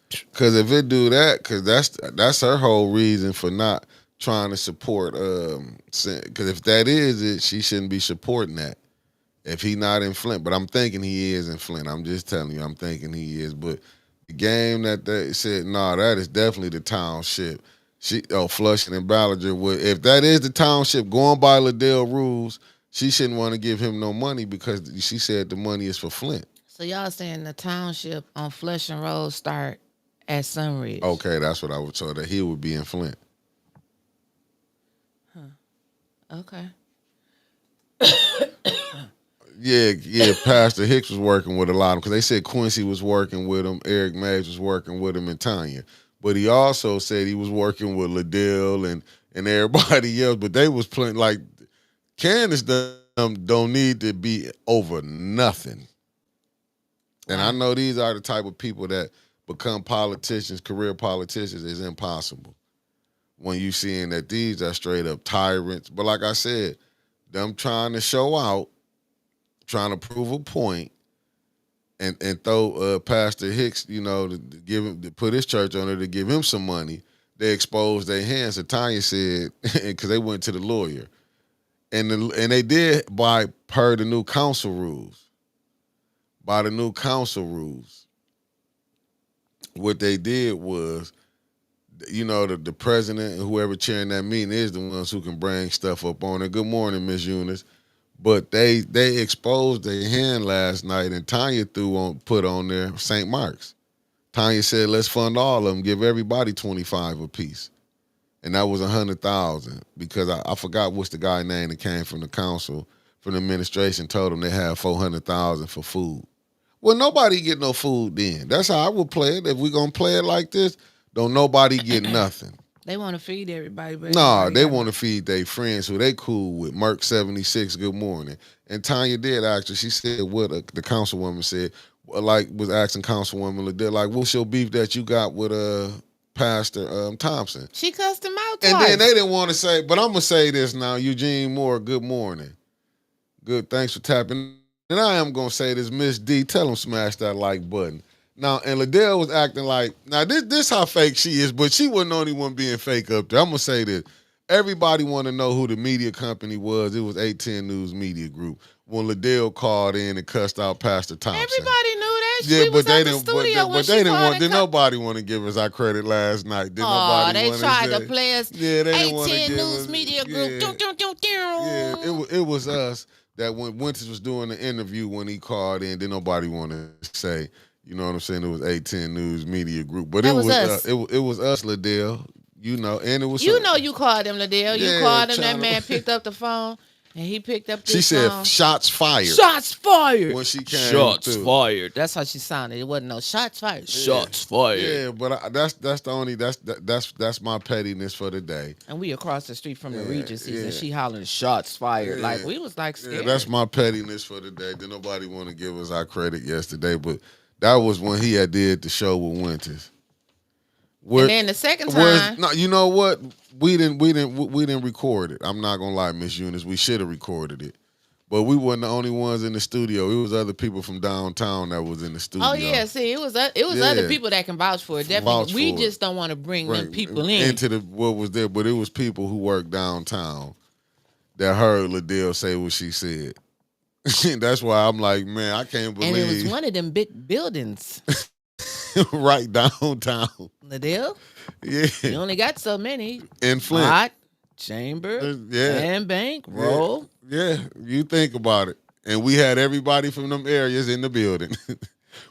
Because if it do that, because that's her whole reason for not trying to support, because if that is it, she shouldn't be supporting that. If he not in Flint, but I'm thinking he is in Flint. I'm just telling you, I'm thinking he is, but the game that they said, that is definitely the township. Flushing and Ballinger. If that is the township going by Liddell rules, she shouldn't want to give him no money because she said the money is for Flint. So y'all saying the township on Flushing Road start at Sunridge? Okay, that's what I was told, that he would be in Flint. Huh. Okay. Yeah, Pastor Hicks was working with a lot of them because they said Quincy was working with him, Eric Maggs was working with him, and Tanya. But he also said he was working with Liddell and everybody else. But they was playing like Candace don't need to be over nothing. And I know these are the type of people that become politicians, career politicians. It's impossible. when you seeing that these are straight up tyrants. But like I said, them trying to show out, trying to prove a point, and throw Pastor Hicks, to give him to put his church on it to give him some money. They exposed their hands. And Tanya said, because they went to the lawyer, and they did by per the new council rules. By the new council rules, what they did was, the president and whoever chairing that meeting is the ones who can bring stuff up on it. Good morning, Miss Eunice. But they exposed their hand last night, and Tanya put on there St. Mark's. Tanya said, "Let's fund all of them. Give everybody 25 apiece," and that was 100,000 because I forgot what's the guy name that came from the council, from the administration, told them they had 400,000 for food. Well, nobody get no food then. That's how I would play it. If we gonna play it like this, don't nobody get nothing. They want to feed everybody. But nah, they want to feed their friends who they cool with. Merc 76, good morning. And Tanya did actually. She said what the councilwoman said, like was asking Councilwoman Liddell, like, what's your beef that you got with Pastor Thompson? She cussed him out twice. And then they didn't want to say, but I'm going to say this now. Eugene Moore, good morning. Good, thanks for tapping. And I am going to say this, Miss D, tell them smash that like button. Now, and Liddell was acting like, now this how fake she is, but she wasn't the only one being fake up there. I'm going to say this. Everybody want to know who the media company was. It was 810 News Media Group. When Liddell called in and cussed out Pastor Thompson. Everybody knew that. Yeah, she but was they at the didn't. studio But they didn't want. Did nobody want to give us our credit last night? Did nobody? They tried to to play us. Yeah, they didn't want to 810 give News us, Media Group. Yeah, it was us that when Winters was doing the interview when he called in, did nobody want to say, you know what I'm saying? It was 810 News Media Group, but that it was us. It was us, Liddell. And it was. You called him, Liddell. Yeah, you called him. That man picked up the phone. And he picked up this She said, song. shots fired. Shots fired. When she came Shots through. fired. That's how she sounded. It wasn't no shots fired. Yeah. Shots fired. Yeah, but that's the only, that's my pettiness for the day. And we across the street from the Regencies and she hollering shots fired. Yeah. Like, we was like scared. Yeah, that's my pettiness for the day. Did nobody want to give us our credit yesterday, but that was when he had did the show with Winters. And then the second time, no, you know what? We didn't record it. I'm not gonna lie, Miss Eunice. We should have recorded it, but we weren't the only ones in the studio. It was other people from downtown that was in the studio. Oh yeah, see, it was other people that can vouch for it. Definitely, we just don't want to bring them people into what was there. But it was people who worked downtown that heard Liddell say what she said. That's why I'm like, man, I can't believe. And it was one of them big buildings. Right downtown. Liddell? Yeah. You only got so many. In Flint. Hot, Chamber, Sand Bank, Roll. Yeah, you think about it. And we had everybody from them areas in the building.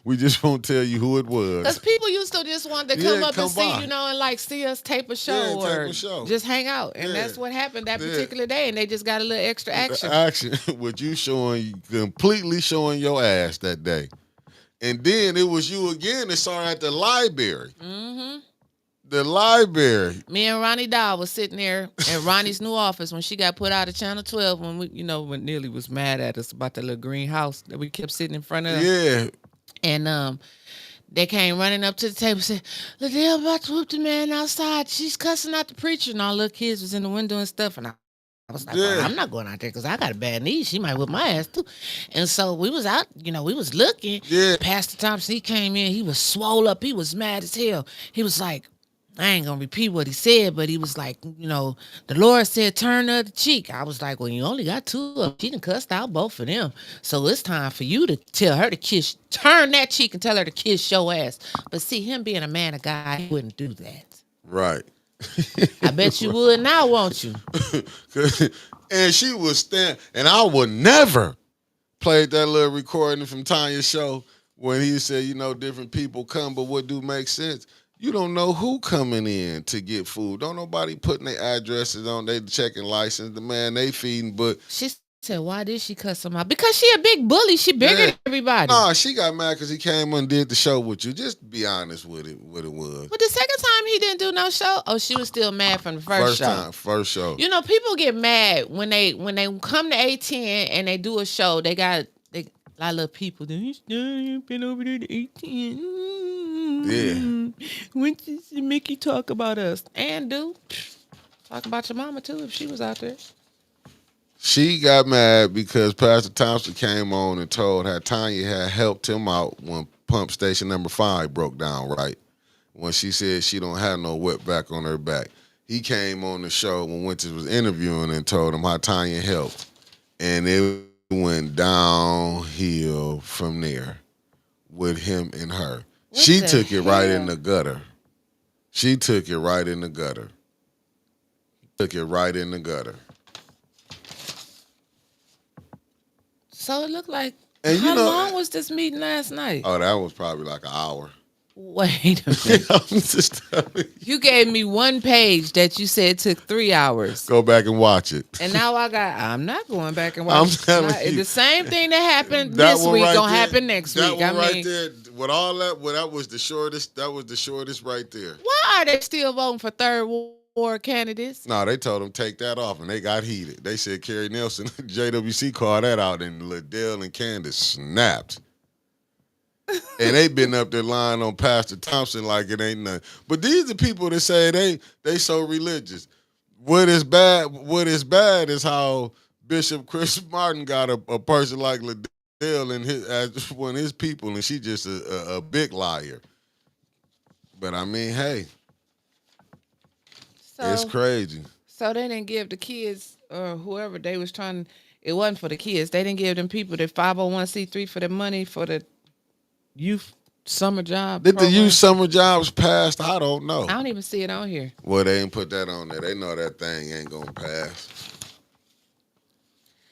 We just won't tell you who it was. Because people used to just want to come up and see, and like see us tape a show or just hang out. And that's what happened that particular day. And they just got a little extra action. With you completely showing your ass that day. And then it was you again that saw her at the library. Mm-hmm. The library. Me and Ronnie Dow was sitting there at Ronnie's new office when she got put out of Channel 12 when when Neely was mad at us about the little green house that we kept sitting in front of. Yeah. And they came running up to the table and said, Liddell about to whoop the man outside. She's cussing out the preacher. And all the little kids was in the window and stuff. And I was like, well, I'm not going out there because I got a bad knee. She might whip my ass too. And so we was out, we was looking. Yeah. Pastor Thompson, he came in. He was swole up. He was mad as hell. He was like, I ain't going to repeat what he said, but he was like, the Lord said, turn the other cheek. I was like, well, you only got two of them. She done cussed out both of them. So it's time for you to tell her to turn that cheek and tell her to kiss your ass. But see, him being a man of God, he wouldn't do that. Right. I bet you would now, won't you? And she was standing, and I would never play that little recording from Tanya's show when he said, different people come, but what do make sense? You don't know who coming in to get food. Don't nobody putting their addresses on, they checking license. The man they feeding, but she said, why did she cuss him out? Because she a big bully. She bigger than everybody. Nah, she got mad because he came and did the show with you. Just be honest with it, what it was. But the second time he didn't do no show, she was still mad from the first show. First show. People get mad when they come to A10 and they do a show. They got a lot of little people. He's been over there to A10. Yeah. When does Mickey talk about us? And do. Talk about your mama too if she was out there. She got mad because Pastor Thompson came on and told her Tanya had helped him out when pump station number 5 broke down, right? When she said she don't have no whip back on her back. He came on the show when Winters was interviewing and told him how Tanya helped. And it went downhill from there with him and her. What She the took it right in hell? the gutter. She took it right in the gutter. Took it right in the gutter. So it looked like. And How long was this meeting last night? oh, that was probably like an hour. Wait a minute. I'm just telling you. You gave me one page that you said took 3 hours. Go back and watch it. And now I'm not going back and watching. I'm telling you. The same thing that happened That this one week right gonna there- happen next that week. one right there, with all that, well, that was the shortest. That was the shortest right there. Why are they still voting for third ward candidates? No, they told them take that off, and they got heated. They said Kerry Nelson, JWC called that out, and Liddell and Candace snapped. And they been up there lying on Pastor Thompson like it ain't nothing. But these are people that say they so religious. What is bad is how Bishop Chris Martin got a person like Liddell and as one of his people, and she just a big liar. But I mean, hey, it's crazy. So they didn't give the kids or whoever they was trying. It wasn't for the kids. They didn't give them people the 501c3 for the money for the youth summer job. Did program. the youth summer jobs passed? I don't know. I don't even see it on here. Well, they ain't put that on there. They know that thing ain't gonna pass.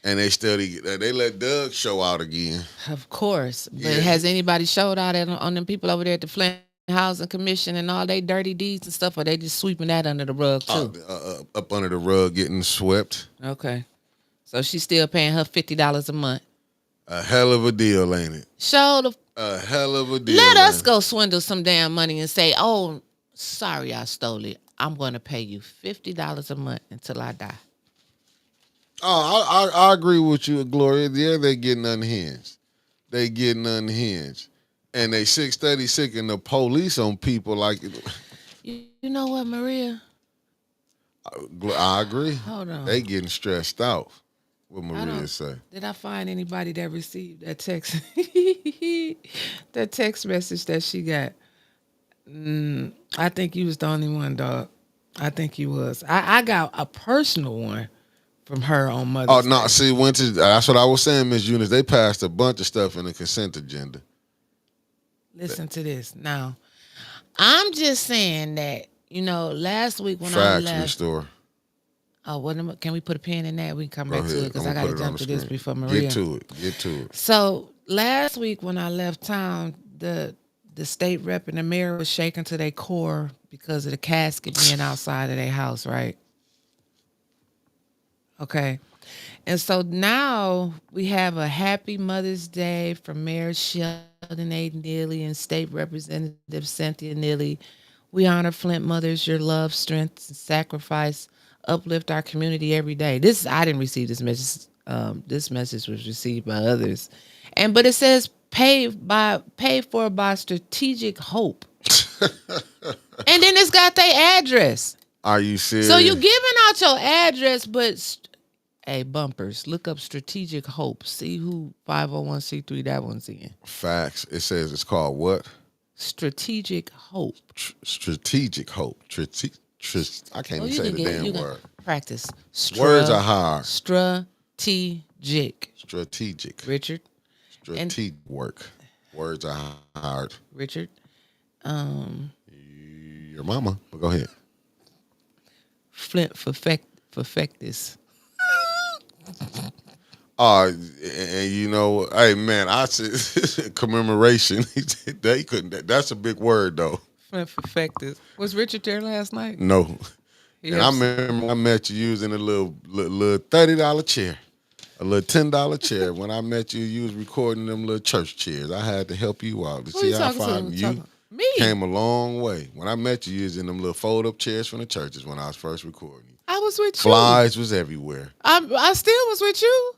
And they let Doug show out again. Of course. But Yeah. has anybody showed out on them people over there at the Flint Housing Commission and all they dirty deeds and stuff, or they just sweeping that under the rug too? Up under the rug getting swept. Okay. So she's still paying her $50 a month. A hell of a deal, ain't it? Show the A hell of a deal. Let us ain't it? go swindle some damn money and say, oh, sorry I stole it. I'm going to pay you $50 a month until I die. Oh, I agree with you, Gloria. Yeah, they getting unhinged. They getting unhinged. And they study sick and the police on people like You know what, Maria? I agree. Hold on. They getting stressed out. What I Maria don't- say? Did I find anybody that received that text? That text message that she got. I think you was the only one, dog. I think you was. I got a personal one from her on Mother's Oh Day. no, see, that's what I was saying, Miss Eunice. They passed a bunch of stuff in the consent agenda. Listen to this. Now, I'm just saying that, last week when I Factory left. store. Oh, can we put a pin in that? We can come Go back to ahead. it because I'm I got gonna to put it on jump the to this screen. before Maria. Get to it. So last week when I left town, the state rep and the mayor was shaken to their core because of the casket being outside of their house, right? Okay. And so now we have a happy Mother's Day from Mayor Sheldon A. Neely and State Representative Cynthia Neely. We honor Flint mothers, your love, strength, and sacrifice uplift our community every day. I didn't receive this message. This message was received by others. But it says paid for by Strategic Hope. And then it's got their address. Are you serious? So you giving out your address, but hey, bumpers, look up Strategic Hope. See who 501c3 that one's in. Facts. It says it's called what? Strategic Hope. Strategic Hope. I can't even say the damn word. Practice. Words are hard. Strategic. Strategic. Richard. Strategic work. Words are hard. Richard. Your mama. But go ahead. Flint perfect this. And hey man, I said commemoration. They couldn't. That's a big word though. Flint perfect this. Was Richard there last night? No. Yes. And I remember I met you using a little $30 chair, a little $10 chair. When I met you, you was recording them little church chairs. I had to help you out to Who see you how talking far to? you Me. came a long way. When I met you, you was in them little fold-up chairs from the churches when I was first recording. I was with you. Flies was everywhere. I still was with you.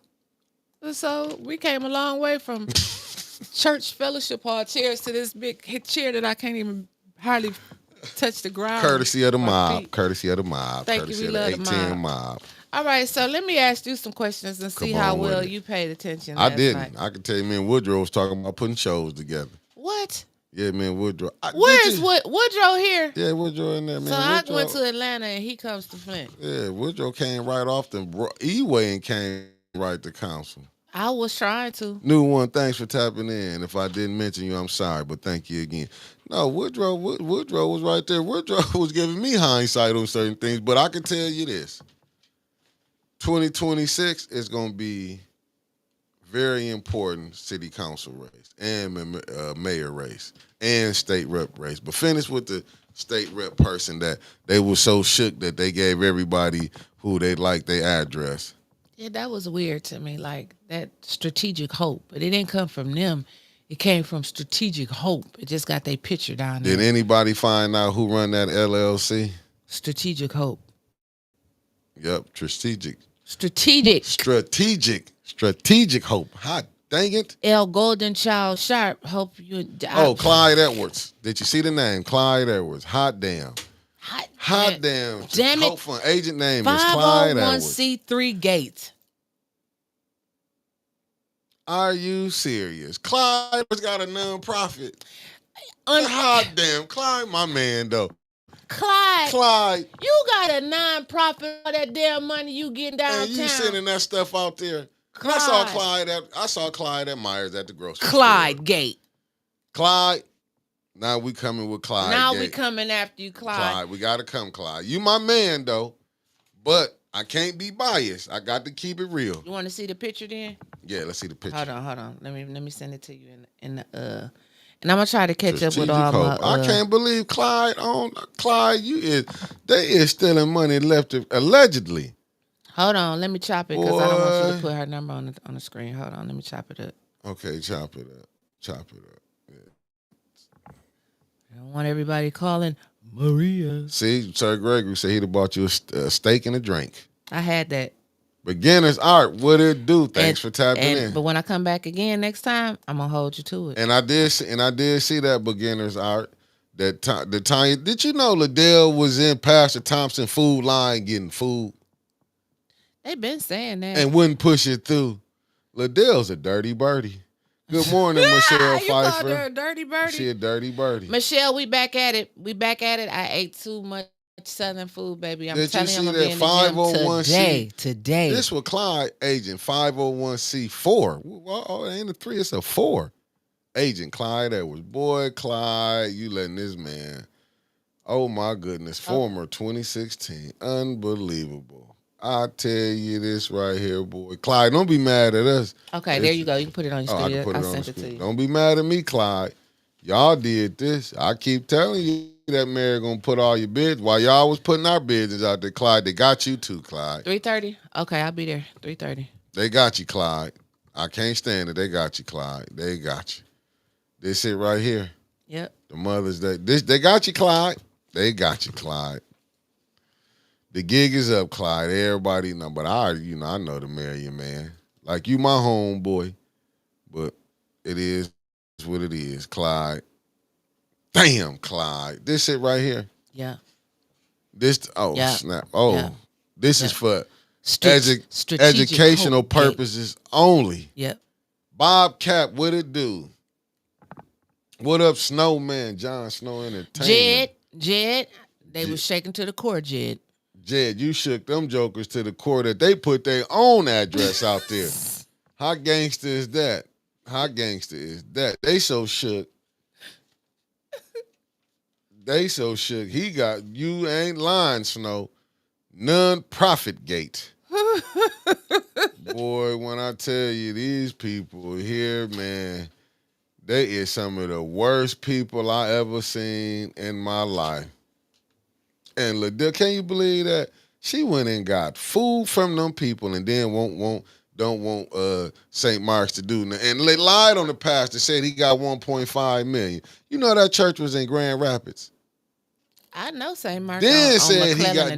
So we came a long way from church fellowship hall chairs to this big hit chair that I can't even hardly touch the ground. Courtesy of the mob. Courtesy of the mob. Thank courtesy you. We of the love the 810 mob. mob. All right, so let me ask you some questions and see how well you paid attention. I didn't. I can tell you, me and Woodrow was talking about putting shows together. What? Yeah, man, Woodrow. Where is Woodrow here? Yeah, Woodrow in there, man. So Woodrow, I went to Atlanta and he comes to Flint. Yeah, Woodrow came right off the E-way and came right to council. I was trying to. New one, thanks for tapping in. If I didn't mention you, I'm sorry, but thank you again. No, Woodrow was right there. Woodrow was giving me hindsight on certain things, but I can tell you this. 2026 is going to be very important city council race and mayor race and state rep race. But finish with the state rep person that they were so shook that they gave everybody who they liked their address. Yeah, that was weird to me, like that strategic hope. But it didn't come from them. It came from strategic hope. It just got their picture down there. Did anybody find out who run that LLC? Strategic hope. Yep, strategic hope. Hot dang it. L. Golden Child Sharp. Hope you. Clyde Edwards. Did you see the name? Clyde Edwards. Hot damn. Hot damn. Damn it. Fund. Agent name is Clyde Edwards. 501c3 Gates. Are you serious? Clyde Edwards got a nonprofit. Hot damn. Clyde, my man, though. Clyde, you got a nonprofit all that damn money you getting downtown. And you sending that stuff out there. Clyde. I saw Clyde at Myers at the grocery store. Clyde Gate. Clyde. Now we coming with Clyde. Now we coming after you, Clyde. We gotta come, Clyde. You my man though, but I can't be biased. I got to keep it real. You want to see the picture then? Yeah, let's see the picture. Hold on. Let me send it to you in the and I'm gonna try to catch up with all my. I can't believe Clyde. They is stealing money left allegedly. Hold on, let me chop it because I don't want you to put her number on the screen. Hold on, let me chop it up. Okay, chop it up. Yeah. I don't want everybody calling Maria. See, Sir Gregory said he'd have bought you a steak and a drink. I had that. Beginner's art, what it do? Thanks for tapping in. But when I come back again next time, I'm gonna hold you to it. And I did see that beginner's art. The Tanya, did you know Liddell was in Pastor Thompson food line getting food? They've been saying that. And wouldn't push it through. Liddell's a dirty birdie. Good morning, Michelle Pfeiffer. You called her a dirty birdie? She a dirty birdie. Michelle, we back at it. I ate too much Southern food, baby. Did you see that 501c today? This was Clyde agent 501c4. Oh, it ain't a 3, it's a 4. Agent Clyde Edwards. Boy, Clyde, you letting this man. Oh my goodness. Former 2016. Unbelievable. I tell you this right here, boy. Clyde, don't be mad at us. Okay, there you go. You can put it on your screen. I sent it to you. Don't be mad at me, Clyde. Y'all did this. I keep telling you that Mary gonna put all your bids. While y'all was putting our bids out there, Clyde, they got you too, Clyde. 3:30? Okay, I'll be there. 3:30. They got you, Clyde. I can't stand it. They got you, Clyde. They got you. This it right here. Yep. The Mother's Day. They got you, Clyde. They got you, Clyde. The gig is up, Clyde. Everybody know, but I know the Marion man. Like you, my homeboy, but it is what it is, Clyde. Damn, Clyde. This it right here. Yeah. Snap. Oh, yeah. This is for educational purposes only. Yep. Bob Cap, what it do? What up, Snowman? John Snow Entertainment. Jed. They was shaking to the core, Jed. Jed, you shook them jokers to the core that they put their own address out there. How gangster is that? They so shook. He got, you ain't lying, Snow. Non-profit gate. Boy, when I tell you these people here, man, they is some of the worst people I ever seen in my life. And Liddell, can you believe that? She went and got food from them people and then don't want St. Mark's to do nothing. And they lied on the pastor, said he got $1.5 million. You know that church was in Grand Rapids. I know St. Mark's. Then said he got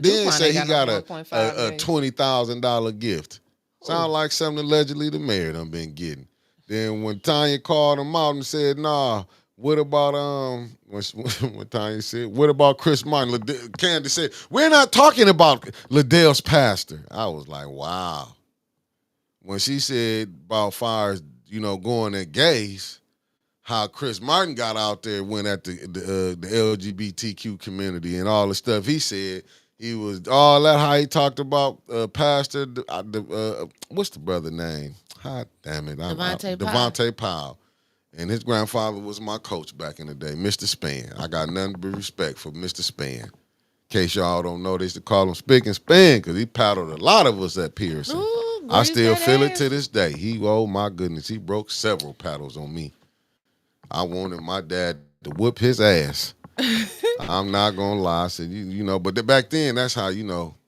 a $20,000 gift. Sound like something allegedly the mayor done been getting. Then when Tanya called him out and said, nah, What about when Tanya said, what about Chris Martin? Candace said, we're not talking about Liddell's pastor. I was like, wow. When she said about far as, going at gays, how Chris Martin got out there, went at the LGBTQ community and all the stuff he said. He was all that how he talked about Pastor. What's the brother name? Hot damn it, Devontae Powell. And his grandfather was my coach back in the day, Mr. Span. I got nothing but respect for Mr. Span. In case y'all don't know, they used to call him Spick and Span because he paddled a lot of us at Pearson. Ooh, I still feel it to this day. Oh my goodness, he broke several paddles on me. I wanted my dad to whoop his ass. I'm not gonna lie. I said, but back then, that's how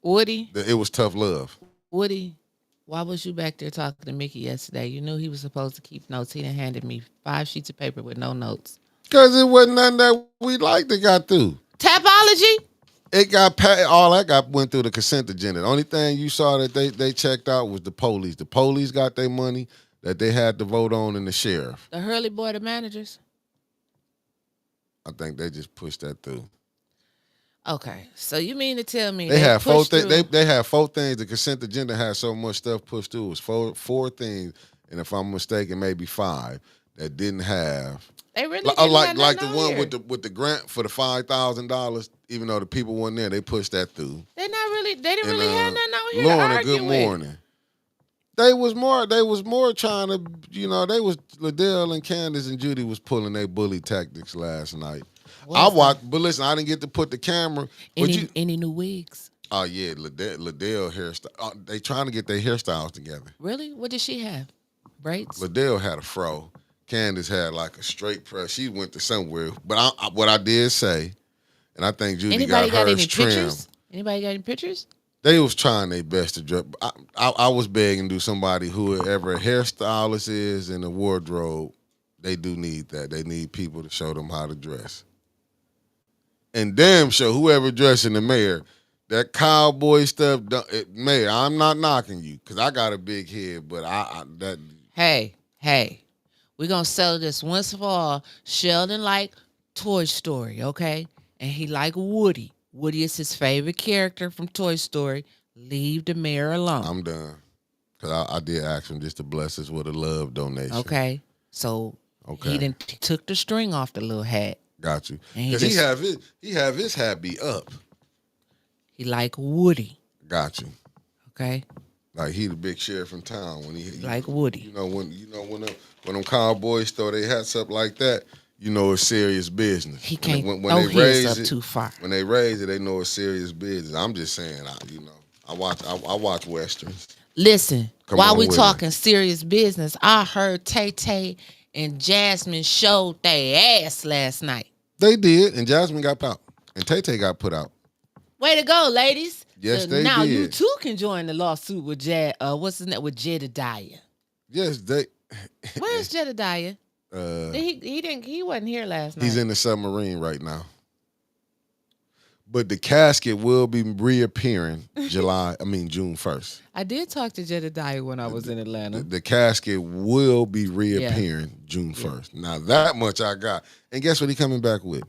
Woody. It was tough love. Woody, why was you back there talking to Mickey yesterday? You knew he was supposed to keep notes. He done handed me 5 sheets of paper with no notes. Because it wasn't nothing that we liked that got through. Tapology? It went through the consent agenda. The only thing you saw that they checked out was the police. The police got their money that they had to vote on, and the sheriff. The Hurley Board of Managers? I think they just pushed that through. Okay, so you mean to tell me they had 4 things? They had 4 things. The consent agenda had so much stuff pushed through. It was four things, and if I'm mistaken, maybe 5 that didn't have. They really didn't have like the one here. with the grant for the $5,000. Even though the people weren't there, they pushed that through. They didn't really have nothing out here. Lorna, good morning. They was more trying to, they was Liddell and Candace and Judy was pulling their bully tactics last night. I watched, but listen, I didn't get to put the camera. Any new wigs? Oh yeah, Liddell hairstyle. They trying to get their hairstyles together. Really? What did she have? Braids? Liddell had a fro. Candace had like a straight press. She went to somewhere. But what I did say, and I think Judy got hers trimmed. Anybody got any pictures? They was trying their best to dress. I was begging to somebody, whoever a hairstylist is in the wardrobe, they do need that. They need people to show them how to dress. And damn sure, whoever dressing the mayor, that cowboy stuff, mayor, I'm not knocking you because I got a big head, but Hey, we're going to settle this once for all. Sheldon like Toy Story, okay? And he like Woody. Woody is his favorite character from Toy Story. Leave the mayor alone. I'm done. Because I did ask him just to bless us with a love donation. Okay. So he took the string off the little hat. Got you. Because he have his hat be up. He like Woody. Got you. Okay. Like he the big sheriff in town when he like Woody. When them cowboys throw their hats up like that, it's serious business. He can't throw his up too far. When they raise it, they know it's serious business. I'm just saying, I watch westerns. Listen, while we talking serious business, I heard Tay and Jasmine showed their ass last night. They did, and Jasmine got put out, and Tay got put out. Way to go, ladies! Yes, they now did. You too can join the lawsuit with what's his name, with Jedediah. Yes, they. Where's Jedediah? He wasn't here last night. He's in the submarine right now. But the casket will be reappearing June 1st. I did talk to Jedediah when I was in Atlanta. The casket will be reappearing June 1st. Now that much I got. And guess what he coming back with?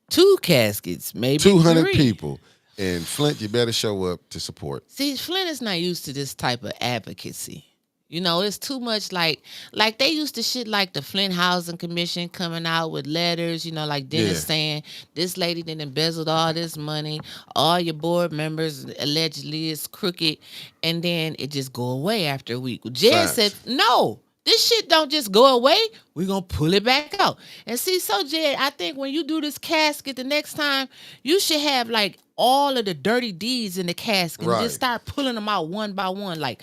2 caskets, maybe 200 3. people. And Flint, you better show up to support. See, Flint is not used to this type of advocacy. It's too much like they used to shit like the Flint Housing Commission coming out with letters, like Dennis saying this lady done embezzled all this money, all your board members allegedly is crooked, and then it just go away after a week. Jed said, no, this shit don't just go away. We're going to pull it back out. And see, so Jed, I think when you do this casket the next time, you should have like all of the dirty deeds in the casket and just start pulling them out one by one, like,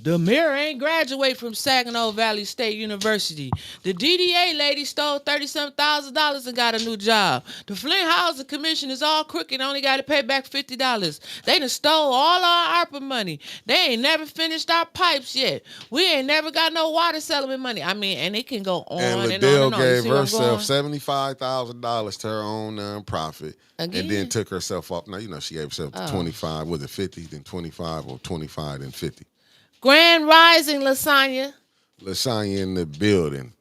the mayor ain't graduate from Saginaw Valley State University. The DDA lady stole $37,000 and got a new job. The Flint Housing Commission is all crooked and only got to pay back $50. They done stole all our ARPA money. They ain't never finished our pipes yet. We ain't never got no water settlement money. I mean, and it can go on and on and on. And Liddell gave herself $75,000 to her own nonprofit. Again? And then took herself off. Now, she gave herself 25. Was it 50, then 25, or 25, then 50? Grand Rising, Lasagna. Lasagna in the building.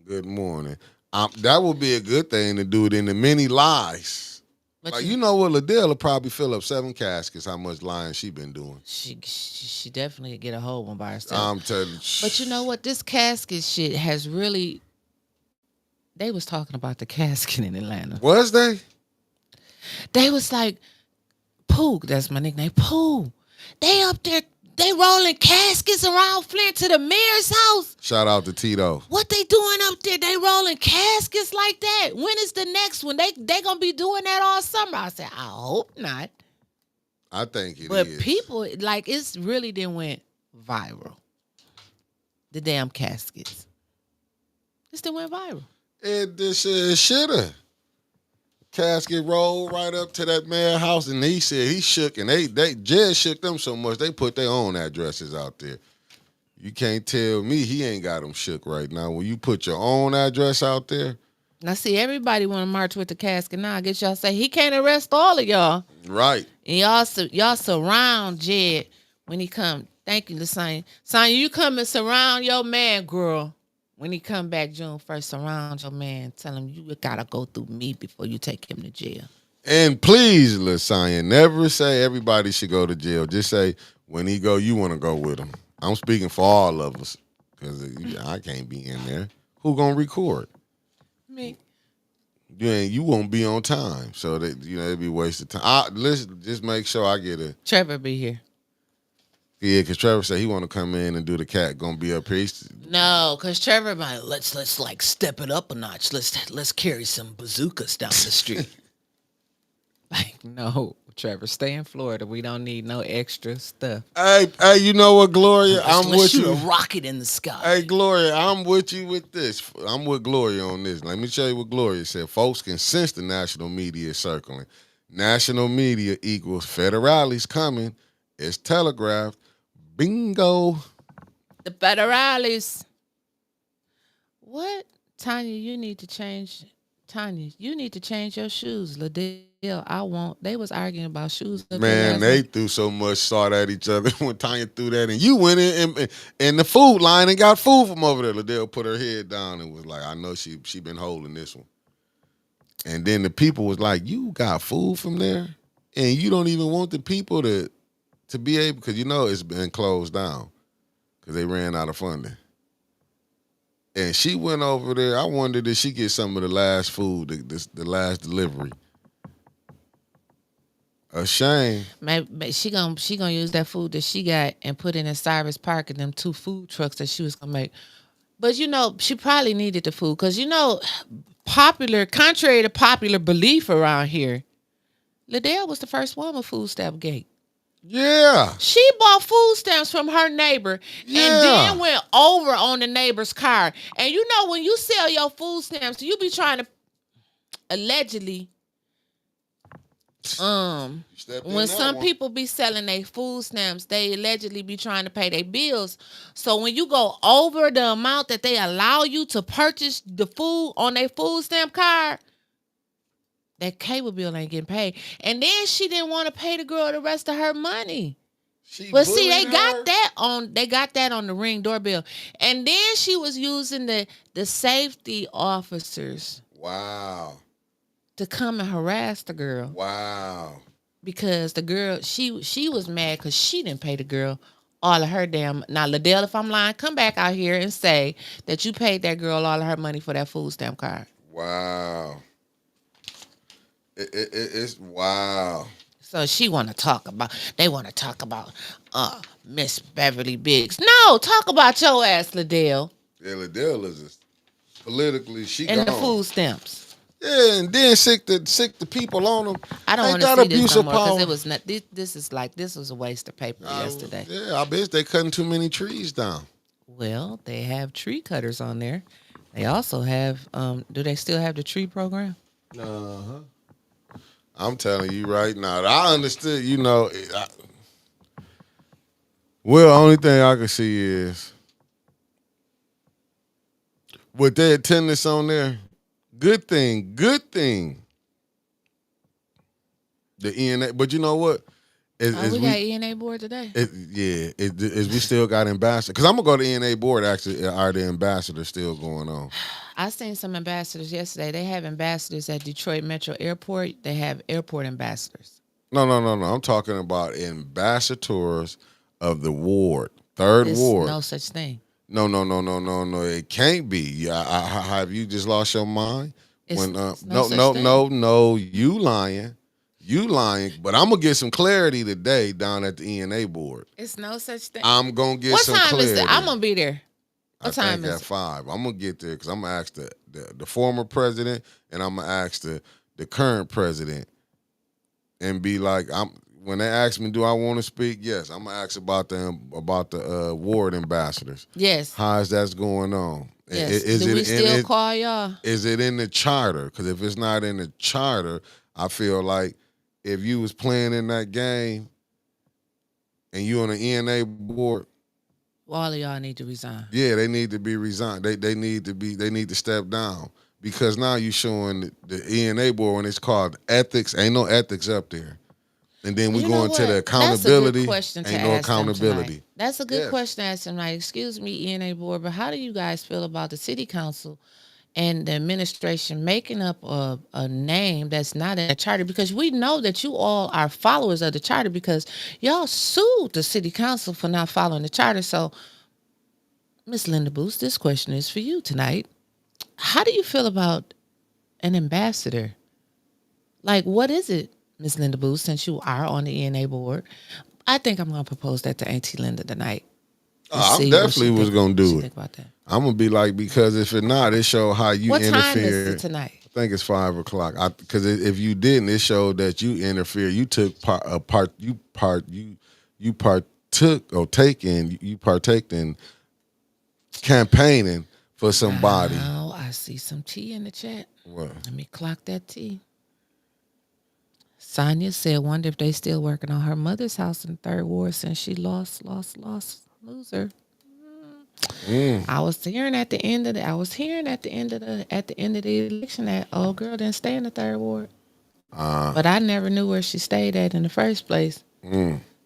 Good morning. That would be a good thing to do it in the many lies. But Like, you know what, Liddell will probably fill up 7 caskets. How much lying she been doing? She definitely get a whole one by herself. I'm telling you. But you know what? This casket shit has really. They was talking about the casket in Atlanta. Was they? They was like, Pooh, that's my nickname, Pooh. They up there, they rolling caskets around Flint to the mayor's house. Shout out to Tito. What they doing up there? They rolling caskets like that. When is the next one? They gonna be doing that all summer. I said, I hope not. I think it is. But people, like, it's really then went viral. The damn caskets. It still went viral. This shoulda. Casket rolled right up to that man's house, and he said he shook, and they Jed shook them so much they put their own addresses out there. You can't tell me he ain't got them shook right now. When you put your own address out there. Now, see, everybody want to march with the casket now. I guess y'all say he can't arrest all of y'all. Right. And y'all surround Jed when he come. Thank you, Lasagna. Sonya, you come and surround your man, girl. When he come back June 1st, surround your man. Tell him you gotta go through me before you take him to jail. And please, Lasagna, never say everybody should go to jail. Just say when he go, you want to go with him. I'm speaking for all of us because I can't be in there. Who gonna record? Me. You won't be on time, so that it'd be a waste of time. Listen, just make sure I get a. Trevor be here. Yeah, because Trevor said he want to come in and do the cat. Gonna be up here. No, because Trevor might let's like step it up a notch. Let's carry some bazookas down the street. Like, no, Trevor, stay in Florida. We don't need no extra stuff. Hey, you know what, Gloria? I'm with shoot you. A rocket in the sky. Hey, Gloria, I'm with you with this. I'm with Gloria on this. Let me show you what Gloria said. Folks can sense the national media is circling. National media equals federales coming. It's telegraphed. Bingo. The federales. What? Tanya, you need to change. Tanya, you need to change your shoes. Liddell, I won't. They was arguing about shoes. Man, they threw so much salt at each other when Tanya threw that in. You went in the food line and got food from over there. Liddell put her head down and was like, I know she been holding this one. And then the people was like, you got food from there? And you don't even want the people to be able, because it's been closed down because they ran out of funding. And she went over there. I wondered did she get some of the last food, the last delivery. A shame. Maybe she gonna use that food that she got and put it in Cyrus Park and them 2 food trucks that she was gonna make. But she probably needed the food because contrary to popular belief around here, Liddell was the first one with food stamp gate. Yeah. She bought food stamps from her neighbor and then went over on the neighbor's car. And when you sell your food stamps, you be trying to allegedly when some people be selling their food stamps, they allegedly be trying to pay their bills. So when you go over the amount that they allow you to purchase the food on their food stamp card, that cable bill ain't getting paid. And then she didn't want to pay the girl the rest of her money. But see, they got that on the Ring doorbell. And then she was using the safety officers. Wow. To come and harass the girl. Wow. Because the girl, she was mad because she didn't pay the girl all of her damn. Now, Liddell, if I'm lying, come back out here and say that you paid that girl all of her money for that food stamp card. Wow. It's wow. So they want to talk about Miss Beverly Biggs. No, talk about your ass, Liddell. Yeah, Liddell is politically and the food stamps. Yeah, and then sick the people on them. I don't want to see this no more because it was not. This was a waste of paper yesterday. Yeah, I bet they cutting too many trees down. Well, they have tree cutters on there. They also have. Do they still have the tree program? Uh-huh. I'm telling you right now. I understood. Well, only thing I can see is with their attendance on there. Good thing. The ENA, but you know what? Oh, we got ENA board today. Is we still got ambassador? Because I'm gonna go to ENA board. Actually, are the ambassadors still going on? I seen some ambassadors yesterday. They have ambassadors at Detroit Metro Airport. They have airport ambassadors. No. I'm talking about ambassadors of the ward, third It's ward. no such thing. No. It can't be. Yeah, have you just lost your mind? It's, When it's no such thing. no, you lying. You lying, but I'm gonna get some clarity today down at the ENA board. It's no such thing. I'm gonna get what some time clarity. is it? I'm gonna be there. What I time think is at it? 5. I'm gonna get there because I'm gonna ask the former president and I'm gonna ask the current president and be like, when they ask me, do I want to speak? Yes, I'm gonna ask about the ward ambassadors. Yes. How is that going on? Yes. Do we still call y'all? Is it in the charter? Because if it's not in the charter, I feel like if you was playing in that game and you on the ENA board, all of y'all need to resign. yeah, they need to be resigned. They need to step down because now you showing the ENA board when it's called ethics. Ain't no ethics up there. And then we go into the accountability. That's a good question to ain't no ask accountability. Them tonight. That's a good question to ask them tonight. Excuse me, ENA board, but how do you guys feel about the city council and the administration making up a name that's not in the charter? Because we know that you all are followers of the charter because y'all sued the city council for not following the charter. So, Miss Linda Booth, this question is for you tonight. How do you feel about an ambassador? Like, what is it, Miss Linda Booth, since you are on the ENA board? I think I'm going to propose that to Auntie Linda tonight. I definitely was going to do it. Think about that. I'm going to be like, because if it not, it show how you interfere. What time is it tonight? I think it's 5 o'clock. Because if you didn't, it showed that you interfere. You took you partake in campaigning for somebody. Oh, I see some tea in the chat. What? Let me clock that tea. Sonia said, wonder if they still working on her mother's house in Third Ward since she lost, loser. I was hearing at the end of the election that old girl didn't stay in the Third Ward. But I never knew where she stayed at in the first place.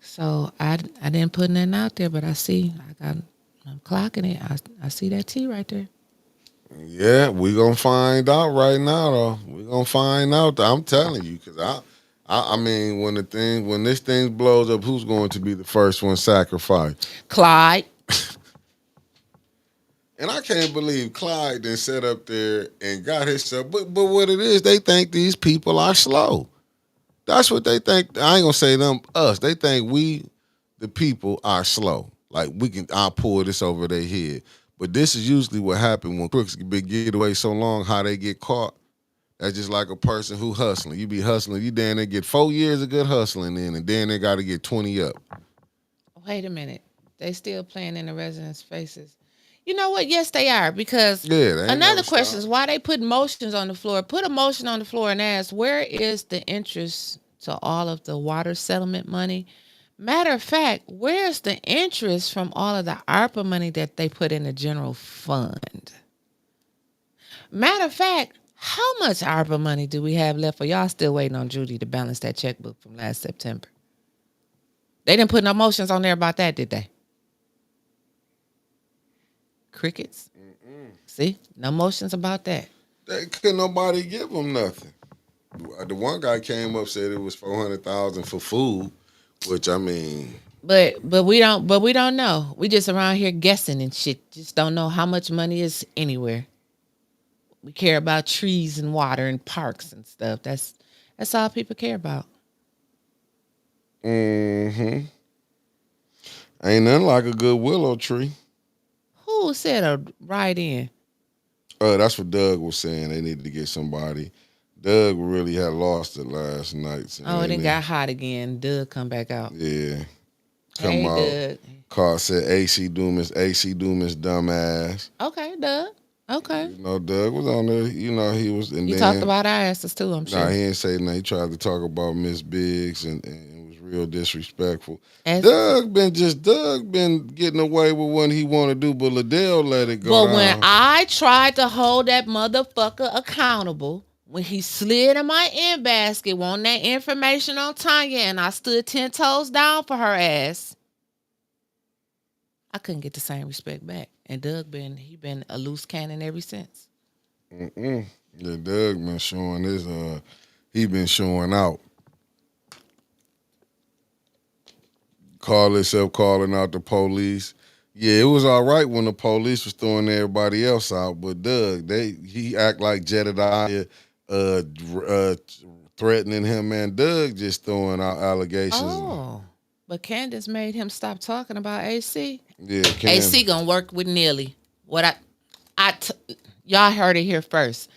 So I didn't put nothing out there, but I'm clocking it. I see that tea right there. Yeah, we gonna find out right now, though. We gonna find out. I'm telling you, because I mean, when this thing blows up, who's going to be the first one sacrificed? Clyde. And I can't believe Clyde then sat up there and got himself. But what it is, they think these people are slow. That's what they think. I ain't gonna say them, us. They think we, the people, are slow. Like I'll pull this over their head. But this is usually what happens when crooks get away so long, how they get caught. That's just like a person who hustling. You be hustling, you then they get 4 years of good hustling in, and then they got to get 20 up. Wait a minute. They still playing in the residents' faces. You know what? Yes, they are. Because another question is why they put motions on the floor. Put a motion on the floor and ask, where is the interest to all of the water settlement money? Matter of fact, where's the interest from all of the ARPA money that they put in the general fund? Matter of fact, how much ARPA money do we have left? Or y'all still waiting on Judy to balance that checkbook from last September? They didn't put no motions on there about that, did they? Crickets. See, no motions about that. Couldn't nobody give them nothing. The one guy came up said it was $400,000 for food, which I mean. But we don't know. We just around here guessing and shit. Just don't know how much money is anywhere. We care about trees and water and parks and stuff. That's all people care about. Ain't nothing like a good willow tree. Who said a ride in? That's what Doug was saying. They needed to get somebody. Doug really had lost it last night. So it done got hot again. Doug come back out. Yeah. Come out. Doug. Carl said AC Dumas dumbass. Okay, Doug. Okay. You know, Doug was on there. You know, he was. And you talked about our asses too, I'm sure. Nah, he didn't say nothing. He tried to talk about Miss Biggs and was real disrespectful. Doug been getting away with what he want to do, but Liddell let it go. But when I tried to hold that motherfucker accountable when he slid in my in basket, wanting that information on Tanya, and I stood 10 toes down for her ass, I couldn't get the same respect back. And Doug he been a loose cannon ever since. Yeah, Doug been showing his he been showing out. Call himself calling out the police. Yeah, it was all right when the police was throwing everybody else out, but Doug, he act like Jedediah threatening him, man. Doug just throwing out allegations. Oh, but Candace made him stop talking about AC. Yeah, AC gonna work with Neely. Y'all heard it here first.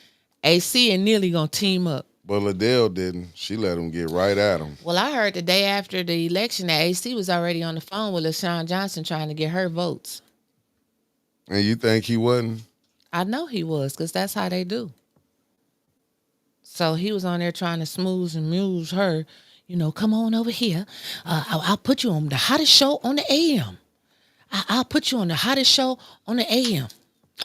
AC and Neely gonna team up. But Liddell didn't. She let him get right at him. Well, I heard the day after the election that AC was already on the phone with LaShawn Johnson trying to get her votes. And you think he wasn't? I know he was, because that's how they do. So he was on there trying to smooth and muse her. You know, come on over here. I'll put you on the hottest show on the AM. I'll put you on the hottest show on the AM.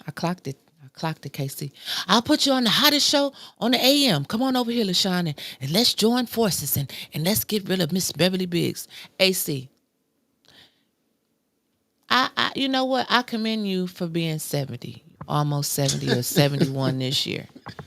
I clocked it, KC. I'll put you on the hottest show on the AM. Come on over here, LaShawn, and let's join forces and let's get rid of Miss Beverly Biggs. AC. You know what? I commend you for being 70, almost 70 or 71 this year.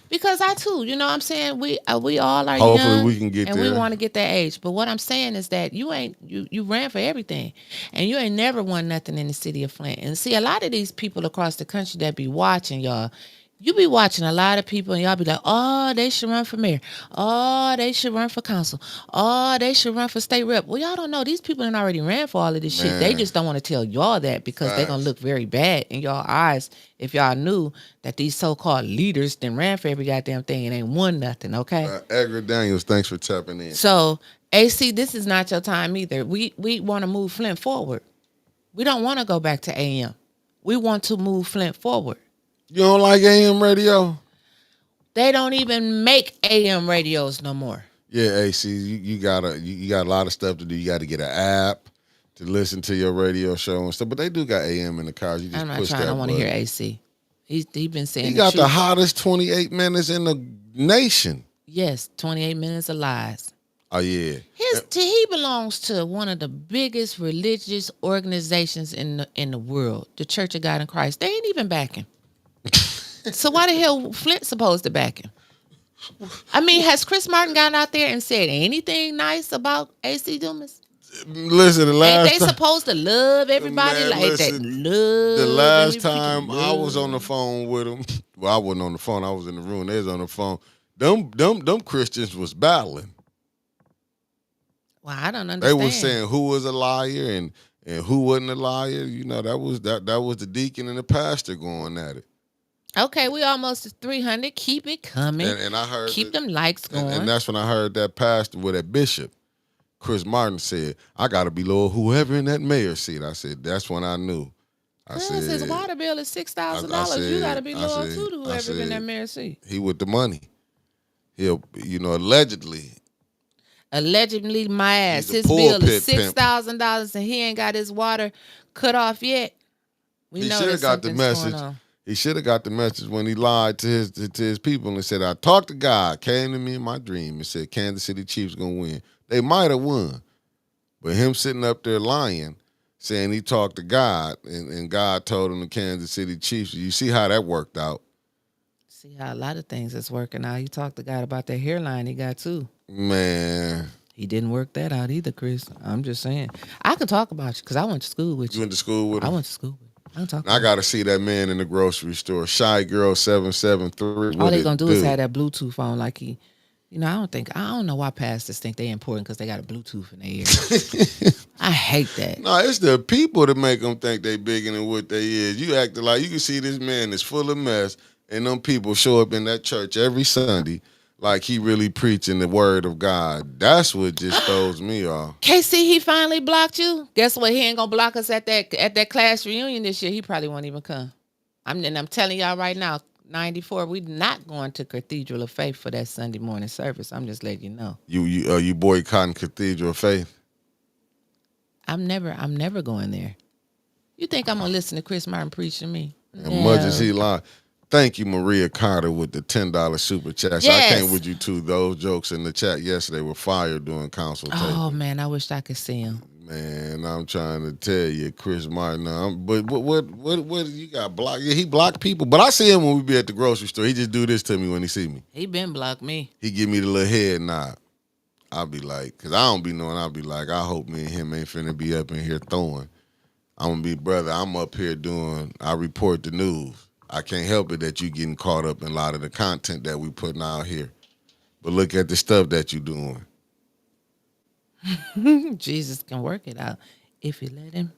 Because I too, you know what I'm saying? We all are Hopefully young. We can get and there. We want to get that age. But what I'm saying is that you ran for everything. And you ain't never won nothing in the city of Flint. And see, a lot of these people across the country that be watching y'all, you be watching a lot of people and y'all be like, oh, they should run for mayor. Oh, they should run for council. Oh, they should run for state rep. Well, y'all don't know. These people done already ran for all of this shit. They just don't want to tell y'all that because they're going to look very bad in y'all eyes if y'all knew that these so-called leaders then ran for every goddamn thing and ain't won nothing, okay? Edgar Daniels, thanks for tapping in. So, AC, this is not your time either. We want to move Flint forward. We don't want to go back to AM. We want to move Flint forward. You don't like AM radio? They don't even make AM radios no more. Yeah, AC, you got a lot of stuff to do. You got to get an app to listen to your radio show and stuff. But they do got AM in the cars. You just I'm not push trying. that I want to button. hear AC. He been saying He got the hottest 28 minutes in the nation. Yes, 28 minutes of lies. Oh yeah. He belongs to one of the biggest religious organizations in the world, the Church of God in Christ. They ain't even backing. So why the hell Flint supposed to back him? I mean, has Chris Martin gone out there and said anything nice about AC Dumas? Listen, ain't they supposed to love everybody that? Love the last time I was on the phone with him, well, I wasn't on the phone. I was in the room. They was on the phone. Them Christians was battling. Well, I don't understand. They was saying who was a liar and who wasn't a liar. You know, that was the deacon and the pastor going at it. Okay, we almost at 300. Keep it coming. And I heard keep them likes going. And that's when I heard that pastor with that bishop, Chris Martin, said, I got to be loyal whoever in that mayor's seat. I said, that's when I knew. I said, his water bill is $6,000. You got to be loyal to whoever in that mayor's seat. He with the money. He'll, allegedly, my ass. His bill is $6,000 and he ain't got his water cut off yet. He should have got the message. He should have got the message when he lied to his people and said, I talked to God, came to me in my dream and said Kansas City Chiefs gonna win. They might have won. But him sitting up there lying, saying he talked to God and God told him the Kansas City Chiefs. You see how that worked out. See how a lot of things is working out. He talked to God about that hairline he got too. Man. He didn't work that out either, Chris. I'm just saying. I can talk about you because I went to school with you. You went to school with him? I went to school with you. I got to see that man in the grocery store. Shy Girl 773. All they going to do is have that Bluetooth on like he, I don't know why pastors think they important because they got a Bluetooth in their ear. I hate that. No, it's the people that make them think they bigger than what they is. You acting like you can see this man is full of mess and them people show up in that church every Sunday like he really preaching the word of God. That's what just throws me off. KC, he finally blocked you. Guess what? He ain't gonna block us at that class reunion this year. He probably won't even come. I'm telling y'all right now, 94, we not going to Cathedral of Faith for that Sunday morning service. I'm just letting you know. You boycotting Cathedral of Faith? I'm never going there. You think I'm gonna listen to Chris Martin preach to me? As much as he lied. Thank you, Maria Carter, with the $10 super chat. So I came Yes. with you too. Those jokes in the chat yesterday were fire during consultation. Oh man, I wish I could see him. Man, I'm trying to tell you, Chris Martin. But what you got blocked? Yeah, he blocked people. But I see him when we be at the grocery store. He just do this to me when he see me. He been blocked me. He give me the little head nod. I'll be like, cause I don't be knowing. I'll be like, I hope me and him ain't finna be up in here throwing. I'm gonna be brother. I'm up here doing. I report the news. I can't help it that you getting caught up in a lot of the content that we putting out here. But look at the stuff that you doing. Jesus can work it out if you let him.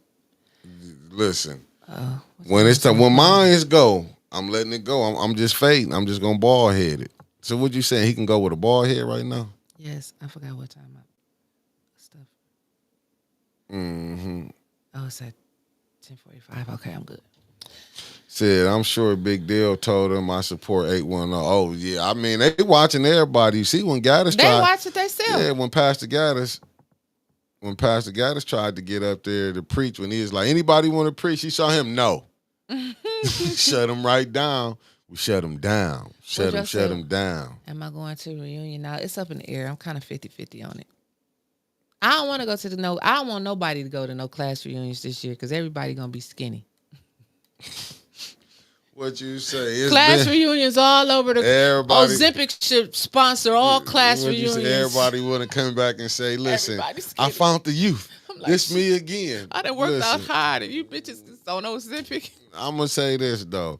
Listen, when it's time, when mines go, I'm letting it go. I'm just fading. I'm just gonna ball head it. So what you saying? He can go with a ball head right now? Yes, I forgot what time up stuff. Mm-hmm. Oh, it's at 10:45. Okay, I'm good. Said, I'm sure Big Deal told him I support 810. Oh, yeah. I mean, they watching everybody. You see, when Gaddis They tried. watch it themselves. Yeah, when Pastor Gaddis tried to get up there to preach, when he was like, anybody want to preach? He saw him, no. Shut him right down. We shut him down. Shut him down. Am I going to a reunion now? It's up in the air. I'm kind of 50-50 on it. I don't want to go to I don't want nobody to go to no class reunions this year because everybody going to be skinny. What you say? Class reunions all over the everybody. Ozempic should sponsor all class reunions. Everybody want to come back and say, listen, I found the youth. Like, this me again. I done worked out hard and you bitches is on Ozempic. I'm going to say this, though.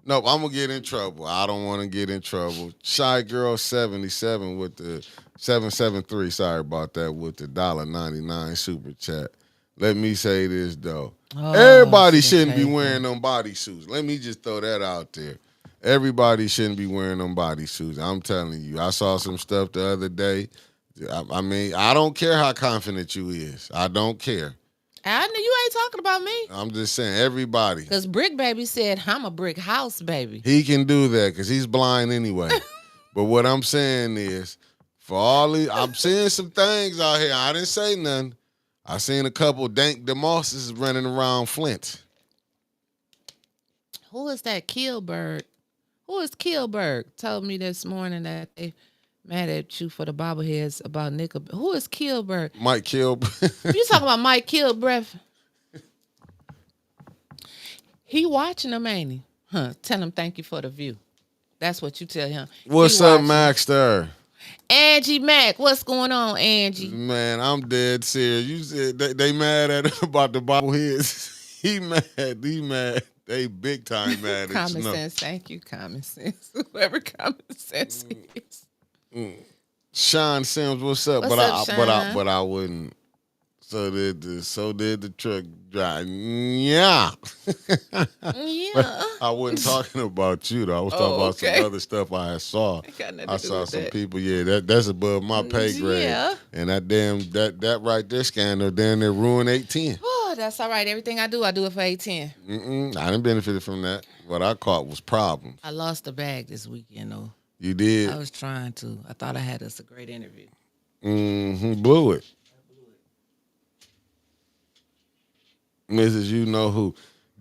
Nope, I'm going to get in trouble. I don't want to get in trouble. Shy Girl 77 with the 773, sorry about that, with the $1.99 super chat. Let me say this, though. Everybody shouldn't be wearing them bodysuits. Let me just throw that out there. Everybody shouldn't be wearing them bodysuits. I'm telling you. I saw some stuff the other day. I mean, I don't care how confident you is. I don't care. I know you ain't talking about me. I'm just saying, everybody. Because Brick Baby said, I'm a brick house baby. He can do that because he's blind anyway. But what I'm saying is, for all these, I'm seeing some things out here. I didn't say nothing. I seen a couple dank DeMosses running around Flint. Who is that Killberg? Who is Killberg? Told me this morning that they mad at you for the bobbleheads about Nickel. Who is Killberg? Mike Killberg. You talking about Mike Killberg? He watching them, ain't he? Huh? Tell him thank you for the view. That's what you tell him. What's up, Max Star? Angie Mac, what's going on, Angie? Man, I'm dead serious. You said they mad at him about the bobbleheads. He mad. They big time mad at you. Common sense, thank you, common sense. Whoever common sense is. Sean Sims, what's up? But I wouldn't. So did the truck drive. Yeah. Yeah. I wasn't talking about you though. I was talking about some other stuff I saw. I saw some people. Yeah, that's above my pay grade. Yeah. And that right there scandal down there ruined 810. Oh, that's all right. Everything I do it for 810. I didn't benefit from that. What I caught was problems. I lost the bag this weekend though. You did? I was trying to. I thought I had us a great interview. Blew it. Mrs. You know who.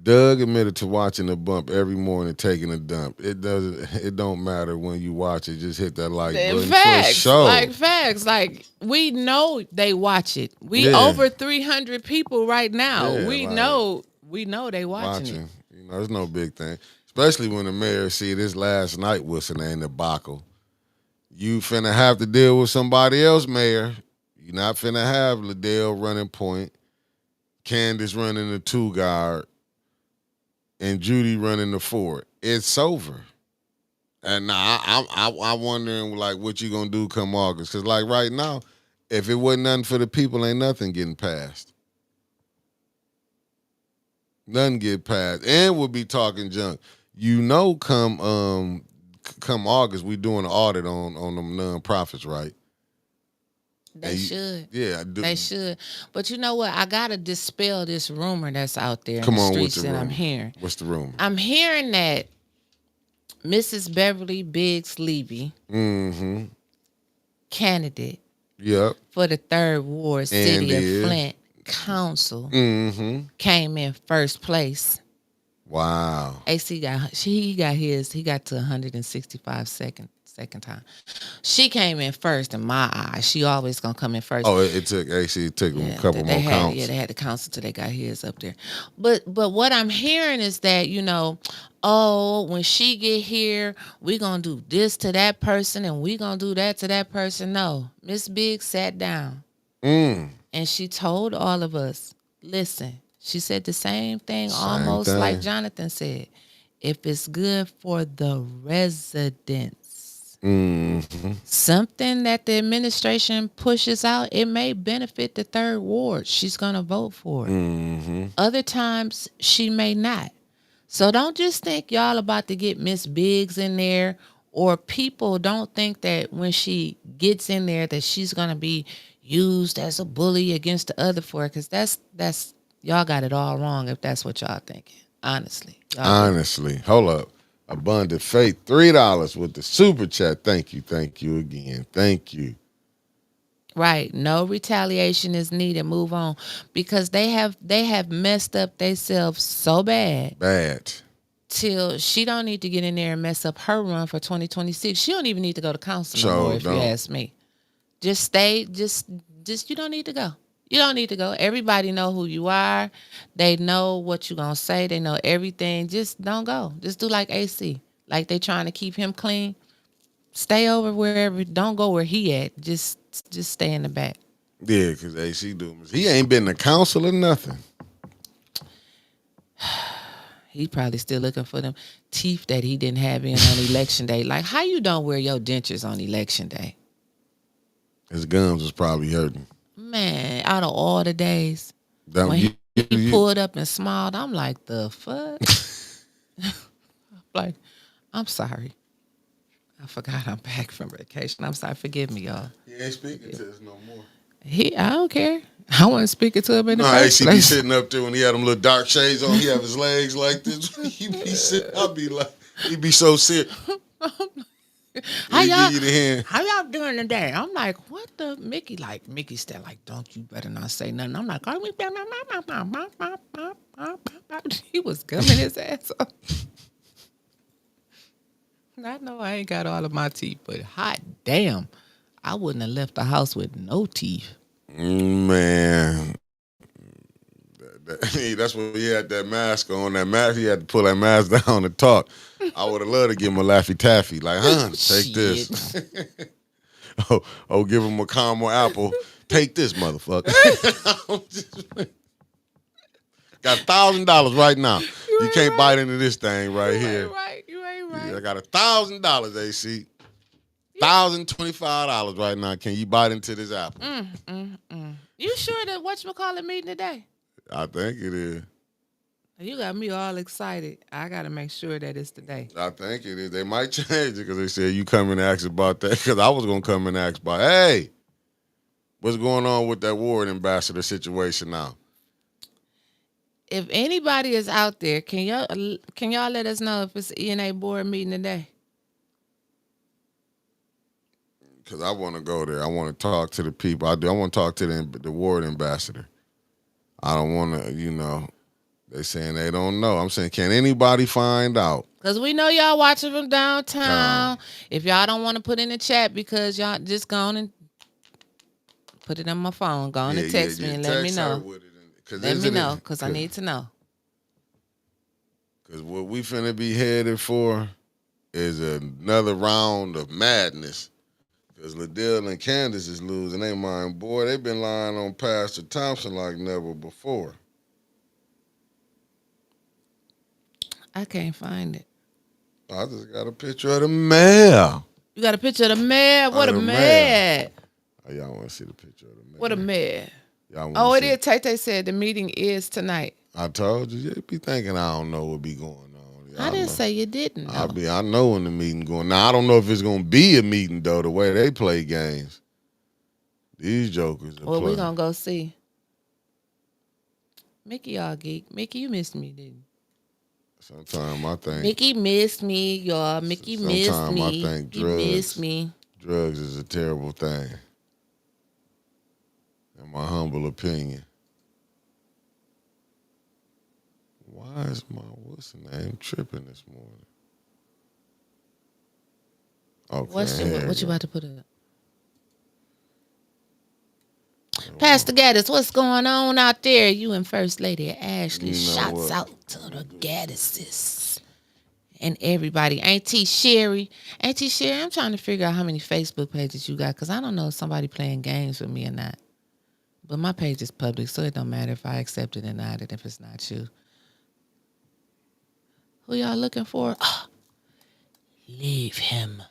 Doug admitted to watching the bump every morning, taking a dump. It don't matter when you watch it. Just hit that like button for sure. Facts. Like we know they watch it. We over 300 people right now. Yeah, we know they watching it. You know, it's no big thing. Especially when the mayor see this last night was an debacle. You finna have to deal with somebody else, mayor. You're not finna have Liddell running point. Candace running the 2-guard, and Judy running the 4. It's over. And now I'm wondering like what you gonna do come August? Because like right now, if it wasn't nothing for the people, ain't nothing getting passed. Nothing get passed, and we'll be talking junk. You know, come August, we doing an audit on them nonprofits, right? They should. Yeah, they should. But you know what? I gotta dispel this rumor that's out there in the streets that I'm hearing. What's the rumor? I'm hearing that Mrs. Beverly Biggs Levy, candidate, for the 3rd Ward City of Flint Council, came in first place. Wow. AC he got his. He got to 165 second time. She came in first in my eyes. She always gonna come in first. Oh, it took AC. It took them a Yeah, couple more counts. they had to counsel till they got his up there. But what I'm hearing is that, oh, when she get here, we gonna do this to that person and we gonna do that to that person. No, Miss Big sat down and she told all of us, listen. She said the same thing, Same almost like thing. Jonathan said. If it's good for the residents, something that the administration pushes out, it may benefit the third ward. She's going to vote for it. Other times, she may not. So don't just think y'all about to get Miss Biggs in there, or people don't think that when she gets in there that she's going to be used as a bully against the other four, because that's y'all got it all wrong if that's what y'all thinking. Honestly. Honestly. Hold up. Abundant Faith, $3 with the super chat. Thank you again. Thank you. Right. No retaliation is needed. Move on. Because they have messed up themselves so bad. Bad. Till she don't need to get in there and mess up her run for 2026. She don't even need to go to council no more, if you ask me. Just stay, just you don't need to go. You don't need to go. Everybody know who you are. They know what you're going to say. They know everything. Just don't go. Just do like AC. Like they trying to keep him clean. Stay over wherever. Don't go where he at. Just stay in the back. Yeah, because AC do. He ain't been to council or nothing. He probably still looking for them teeth that he didn't have in on election day. Like, how you don't wear your dentures on election day? His gums was probably hurting. Man, out of all the days, when he pulled up and smiled, I'm like, the fuck? Like, I'm sorry. I forgot I'm back from vacation. I'm sorry. Forgive me, y'all. He ain't speaking to us no more. I don't care. I wasn't speaking to him in the first AC be place. sitting up there when he had them little dark shades on. He have his legs like this. He be sitting. I'll be like, he be so sick. How y'all doing today? I'm like, what the Mickey? Like Mickey said, like, don't you better not say nothing. I'm like, he was gumming his ass up. I know I ain't got all of my teeth, but hot damn, I wouldn't have left the house with no teeth. Man, that's when he had that mask on. That mask, he had to pull that mask down to talk. I would have loved to give him a Laffy Taffy. Like, take this. Give him a caramel apple. Take this, motherfucker. Got $1,000 right now. You can't bite into this thing right here. You ain't right. Yeah, I got $1,000, AC. $1,025 right now. Can you bite into this apple? You sure that whatchamacallit meeting today? I think it is. You got me all excited. I got to make sure that it's today. I think it is. They might change it because they said you come and ask about that. Because I was going to come and ask about, hey, what's going on with that ward ambassador situation now? If anybody is out there, can y'all let us know if it's an ENA board meeting today? Because I want to go there. I want to talk to the people. I do. I want to talk to the ward ambassador. I don't want to, they saying they don't know. I'm saying, can anybody find out? Because we know y'all watching from downtown. If y'all don't want to put in the chat because y'all just gone and put it on my phone. Go on and text me and let me know. Let me know because I need to know. Because what we finna be headed for is another round of madness. Because Liddell and Candace is losing their mind. Boy, they been lying on Pastor Thompson like never before. I can't find it. I just got a picture of the mayor. You got a picture of the mayor? What a mayor. Oh, y'all want to see the picture of the mayor? What a mayor. Oh, it is. Tay said the meeting is tonight. I told you. You be thinking I don't know what be going on. I didn't say you didn't. I know when the meeting going. Now, I don't know if it's going to be a meeting, though, the way they play games. These jokers are we're going to go see. Mickey, y'all geek. Mickey, you missed me, didn't you? Sometimes I think. Mickey missed me, y'all. Mickey missed me. Sometimes I think drugs is a terrible thing. In my humble opinion. Why is what's the name tripping this morning? Okay. What you about to put up? Pastor Gaddis, what's going on out there? You and First Lady Ashley. Shots out to the Gaddises and everybody. Auntie Sherry, I'm trying to figure out how many Facebook pages you got because I don't know if somebody playing games with me or not. But my page is public, so it don't matter if I accept it or not, and if it's not you. Who y'all looking for? Oh, leave him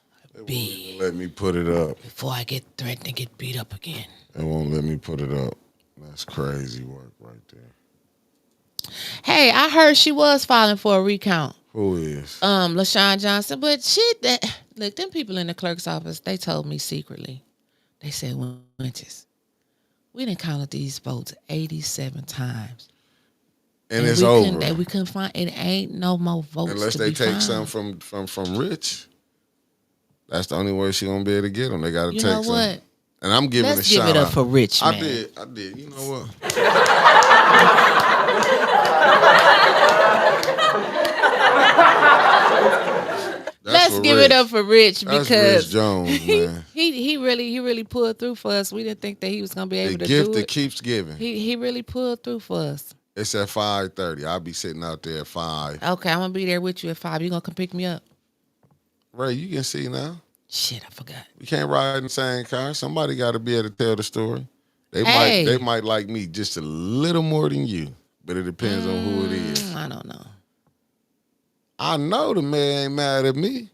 be. Let me put it up Before I get threatened to get beat up again. It won't let me put it up. That's crazy work right there. Hey, I heard she was filing for a recount. Who is? LaShawn Johnson. But look, them people in the clerk's office, they told me secretly. They said, Winters, we done counted these votes 87 times. And it's over. We couldn't find it. Ain't no more votes. Unless they take some from Rich. That's the only way she gonna be able to get them. They gotta take some. You know what? And I'm giving Let's give it up for Rich, man. I did. You know what? Let's give it up for Rich because Rich Jones, man. he really pulled through for us. We didn't think that he was gonna be able to do it. The gift that keeps giving. He really pulled through for us. It's at 5:30. I'll be sitting out there at 5. Okay, I'm gonna be there with you at 5. You gonna come pick me up? Ray, you can see now. Shit, I forgot. We can't ride in the same car. Somebody got to be able to tell the story. They might like me just a little more than you, but it depends on who it is. I don't know. I know the man ain't mad at me.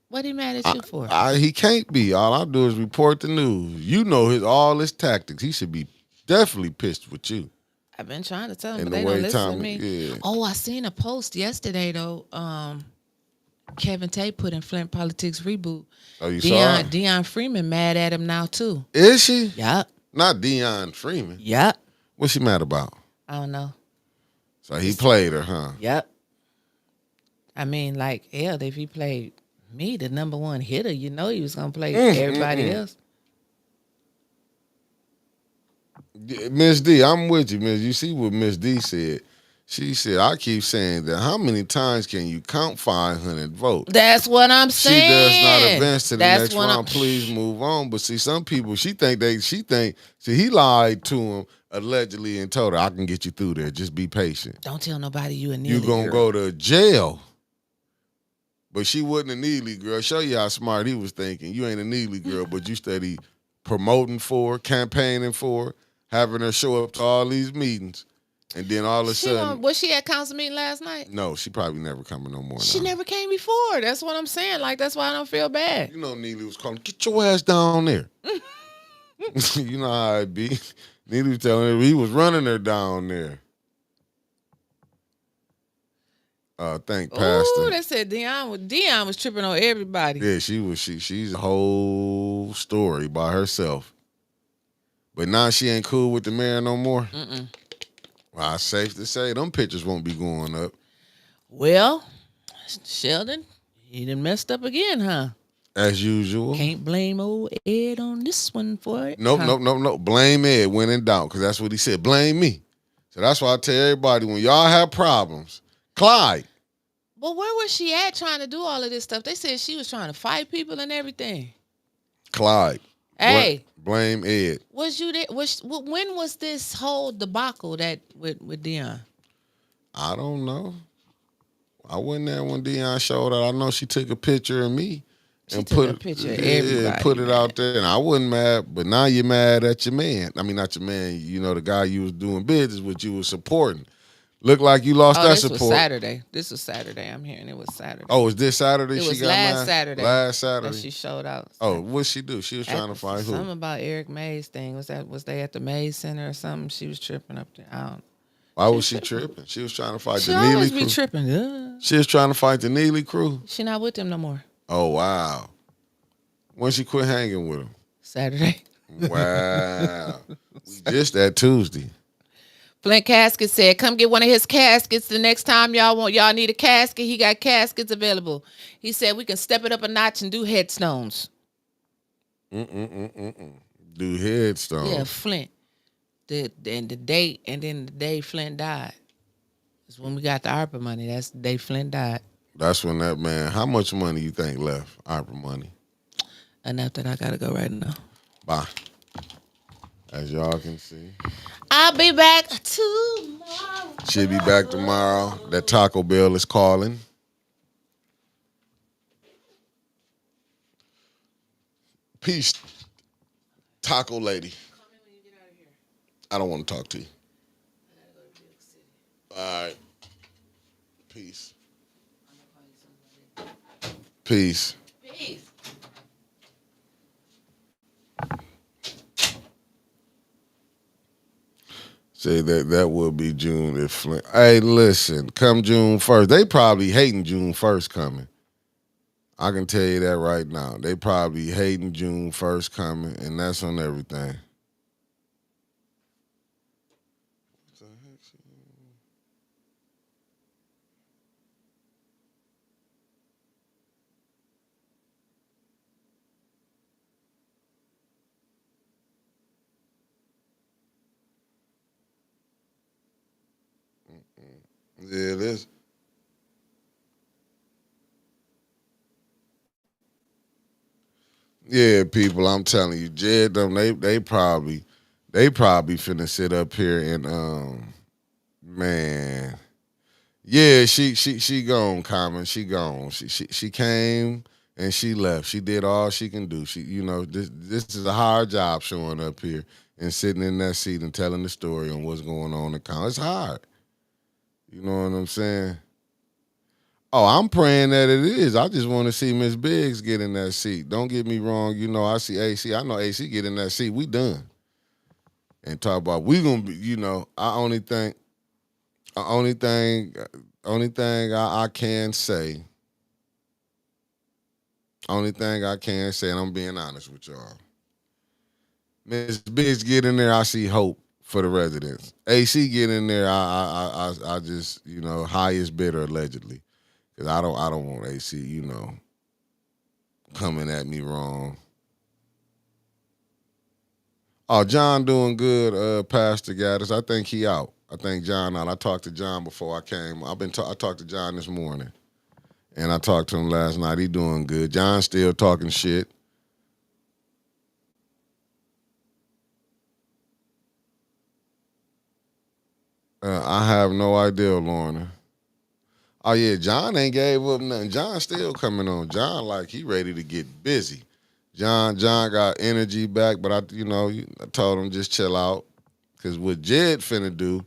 What he mad at you for? He can't be. All I do is report the news. You know all his tactics. He should be definitely pissed with you. I've been trying to tell him, but they don't listen to me. Yeah. Oh, I seen a post yesterday though. Kevin Tate put in Flint Politics Reboot. Oh, you saw it? Deion Freeman mad at him now too. Is she? Yep. Not Deion Freeman. Yep. What's she mad about? I don't know. So he played her, huh? Yep. I mean, like, hell, if he played me, the number one hitter, you know he was gonna play everybody else. Miss D, I'm with you, Miss. You see what Miss D said? She said, I keep saying that how many times can you count 500 votes? That's what I'm saying. She does not advance to the next round. Please move on. But see, some people, she he lied to him allegedly and told her, I can get you through there. Just be patient. Don't tell nobody you a Neely girl. You're going to go to jail. But she wasn't a Neely girl. Show you how smart he was thinking. You ain't a Neely girl, but you study promoting for, campaigning for, having her show up to all these meetings. And then all of a sudden... Was she at council meeting last night? No, she probably never coming no more. She never came before. That's what I'm saying. Like, that's why I don't feel bad. You know Neely was calling, get your ass down there. You know how it be. Neely was telling her he was running her down there. Thank Pastor. Ooh, they said Deion was tripping on everybody. Yeah, she's a whole story by herself. But now she ain't cool with the mayor no more. Well, it's safe to say them pictures won't be going up. Well, Sheldon, he done messed up again, huh? As usual. Can't blame old Ed on this one for it. Nope. Blame Ed when in doubt, because that's what he said. Blame me. So that's why I tell everybody, when y'all have problems, Clyde. Well, where was she at trying to do all of this stuff? They said she was trying to fight people and everything. Clyde. Hey. Blame Ed. Was you there? When was this whole debacle with Deion? I don't know. I wasn't there when Deion showed up. I know she took a picture of me and put it out there. And I wasn't mad, but now you're mad at your man. I mean, not your man. You know, the guy you was doing business with, you was supporting. Looked like you lost that support. This was Saturday. I'm hearing it was Saturday. Oh, was this Saturday? It was last Saturday. Last Saturday. That she showed out. Oh, what'd she do? She was trying to find who? Something about Eric Mays thing. Was they at the Mays Center or something? She was tripping up there. I don't. Why was she tripping? She was trying to fight the Neely crew. She always be tripping. She was trying to fight the Neely crew. She not with them no more. Oh wow. When she quit hanging with them? Saturday. Wow. We just that Tuesday. Flint Casket said, come get one of his caskets the next time y'all need a casket. He got caskets available. He said we can step it up a notch and do headstones. Do headstones. Yeah, Flint. The day Flint died. It's when we got the ARPA money. That's the day Flint died. That's when that man. How much money you think left? Opera money. Enough that I gotta go right now. Bye. As y'all can see, I'll be back tomorrow. she'll be back tomorrow. That Taco Bell is calling. Peace, Taco Lady. I don't want to talk to you. All right. Peace. Peace. Peace. Say that would be June if Flint. Hey, listen, come June 1st. They probably hating June 1st coming. I can tell you that right now. They probably hating June 1st coming, and that's on everything. Yeah, it is. Yeah, people, I'm telling you, Jed, them, they probably finna sit up here and man. Yeah, she gone, Common. She gone. She came and she left. She did all she can do. This is a hard job showing up here and sitting in that seat and telling the story on what's going on in the country. It's hard. You know what I'm saying? Oh, I'm praying that it is. I just want to see Miss Biggs get in that seat. Don't get me wrong. I see AC. I know AC get in that seat. We done. And talk about we gonna be. I only thing I can say. Only thing I can say, and I'm being honest with y'all. Miss Biggs get in there. I see hope for the residents. AC get in there. I just highest bidder allegedly. Cause I don't want AC, coming at me wrong. Oh, John doing good, Pastor Gaddis. I think he out. I think John out. I talked to John before I came. I talked to John this morning. And I talked to him last night. He doing good. John still talking shit. I have no idea, Lorna. Oh yeah, John ain't gave up nothing. John still coming on. John like he ready to get busy. John got energy back, but I told him just chill out. Cause what Jed finna do,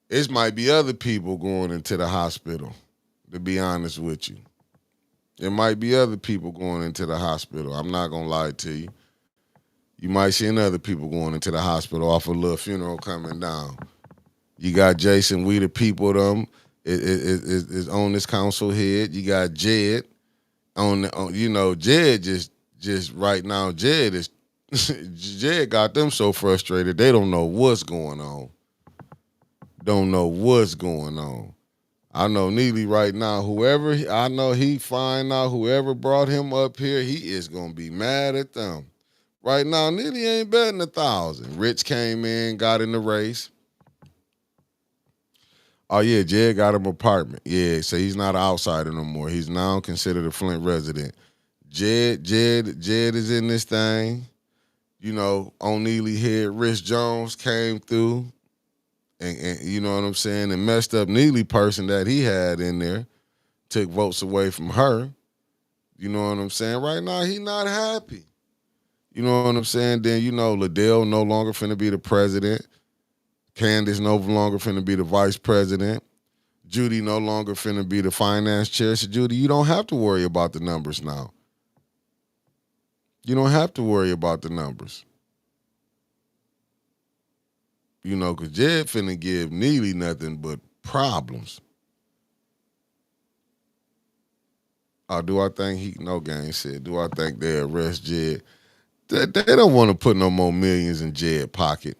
it might be other people going into the hospital, to be honest with you. It might be other people going into the hospital. I'm not gonna lie to you. You might see other people going into the hospital off a little funeral coming down. You got Jason, we the people them is on this council head. You got Jed Jed just right now. Jed is Jed got them so frustrated they don't know what's going on. Don't know what's going on. I know Neely right now. I know he find out whoever brought him up here, he is gonna be mad at them. Right now, Neely ain't betting 1,000. Rich came in, got in the race. Oh yeah, Jed got him an apartment. Yeah, so he's not an outsider no more. He's now considered a Flint resident. Jed is in this thing. On Neely head, Rich Jones came through. And you know what I'm saying? And messed up Neely person that he had in there. Took votes away from her. You know what I'm saying? Right now, he not happy. You know what I'm saying? Then, Liddell no longer finna be the president. Candace no longer finna be the vice president. Judy no longer finna be the finance chair. So, Judy, you don't have to worry about the numbers now. You don't have to worry about the numbers. Because Jed finna give Neely nothing but problems. Do I think no game said, do I think they arrest Jed? They don't want to put no more millions in Jed's pocket.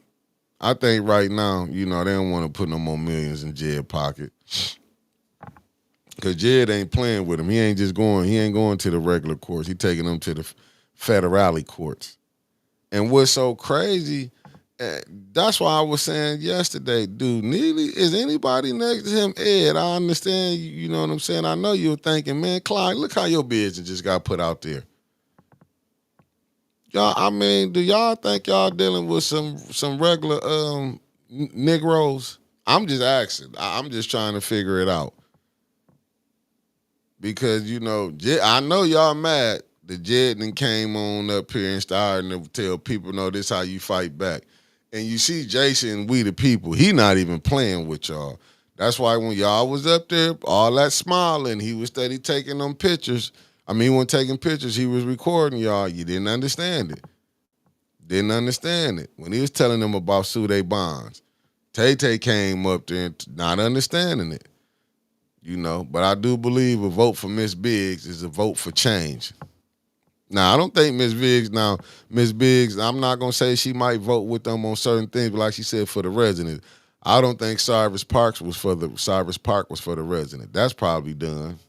I think right now, they don't want to put no more millions in Jed's pocket. Because Jed ain't playing with him. He ain't going to the regular courts. He taking them to the federale courts. And what's so crazy, Eh, That's why I was saying yesterday, dude, Neely, is anybody next to him? Ed, I understand, you know what I'm saying? I know you're thinking, man, Clyde, look how your business just got put out there. Y'all, I mean, do y'all think y'all dealing with some regular Negroes? I'm just asking. I'm just trying to figure it out. Because, I know y'all mad. The Jed then came on up here and started to tell people, no, this how you fight back. And you see Jason, we the people, he not even playing with y'all. That's why when y'all was up there, all that smiling, he was steady taking them pictures. I mean, he wasn't taking pictures, he was recording y'all. You didn't understand it. Didn't understand it. When he was telling them about Sude Bonds, Tay Tay came up there not understanding it. But I do believe a vote for Miss Biggs is a vote for change. Now, I don't think Miss Biggs, I'm not going to say she might vote with them on certain things, but like she said, for the residents. I don't think Cyrus Park was for the resident. That's probably done.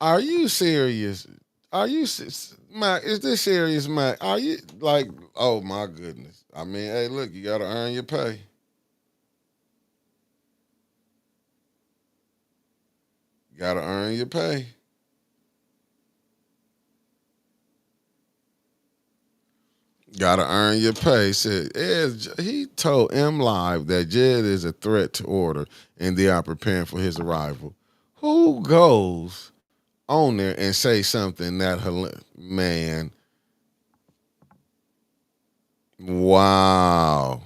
Are you serious? Mac? Is this serious, Mac? Are you like? Oh my goodness! I mean, hey, look, you got to earn your pay. You got to earn your pay. Got to earn your pay. Said he told M Live that Jed is a threat to order, and they are preparing for his arrival. Who goes on there and say something that man? Wow.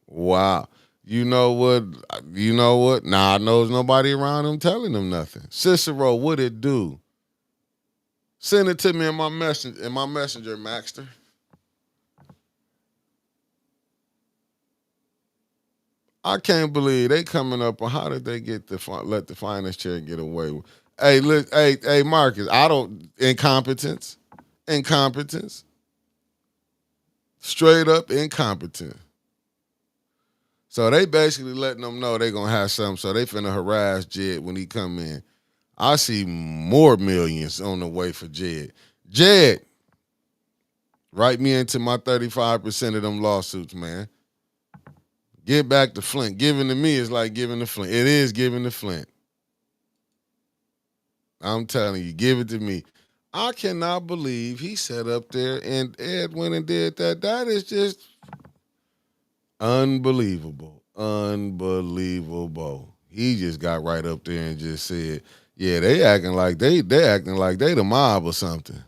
Wow. You know what? You know what? Nah, knows nobody around him telling him nothing. Cicero, what it do? Send it to me in my messenger, Maxter. I can't believe they coming up on how did they get let the finance chair get away with. Hey, look, hey, Marcus, I don't incompetence, straight up incompetent. So they basically letting them know they gonna have something. So they finna harass Jed when he come in. I see more millions on the way for Jed. Jed, write me into my 35% of them lawsuits, man. Get back to Flint. Giving to me is like giving to Flint. It is giving to Flint. I'm telling you, give it to me. I cannot believe he sat up there and Ed went and did that. That is just unbelievable. Unbelievable. He just got right up there and just said, yeah, they acting like they the mob or something.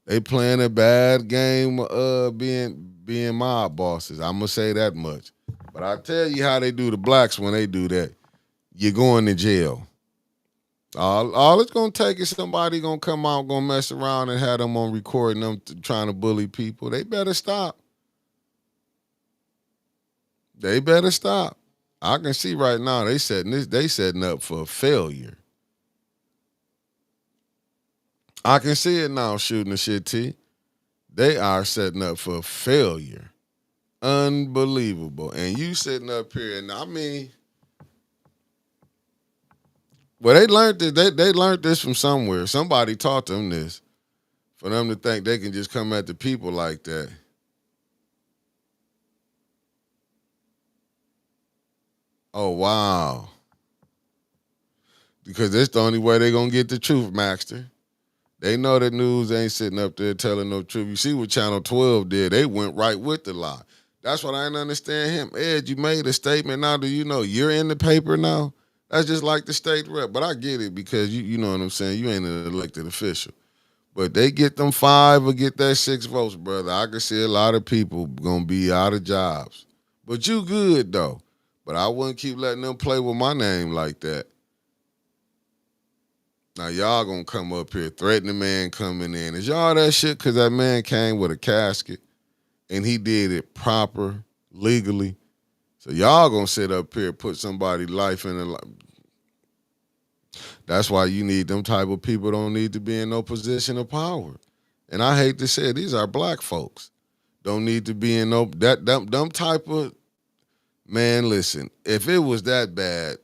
They playing a bad game being mob bosses. I'm gonna say that much. But I tell you how they do the blacks when they do that. You're going to jail. All it's gonna take is somebody gonna come out, gonna mess around and have them on recording them trying to bully people. They better stop. They better stop. I can see right now they setting up for failure. I can see it now shooting the shit T. They are setting up for failure. Unbelievable. And you sitting up here and I mean, well, they learned this. They learned this from somewhere. Somebody taught them this. For them to think they can just come at the people like that. Oh wow. Because that's the only way they gonna get the truth, Maxter. They know the news ain't sitting up there telling no truth. You see what Channel 12 did? They went right with the lie. That's what I didn't understand him. Ed, you made a statement now. Do you know you're in the paper now? That's just like the state rep. But I get it because you know what I'm saying. You ain't an elected official. But they get them 5 or get that 6 votes, brother. I can see a lot of people gonna be out of jobs. But you good though. But I wouldn't keep letting them play with my name like that. Now y'all gonna come up here threatening the man coming in. Is y'all that shit? Cause that man came with a casket and he did it proper, legally. So y'all gonna sit up here put somebody's life in a. That's why you need them type of people. Don't need to be in no position of power. And I hate to say it, these are black folks. Don't need to be in no them type of man. Listen, if it was that bad,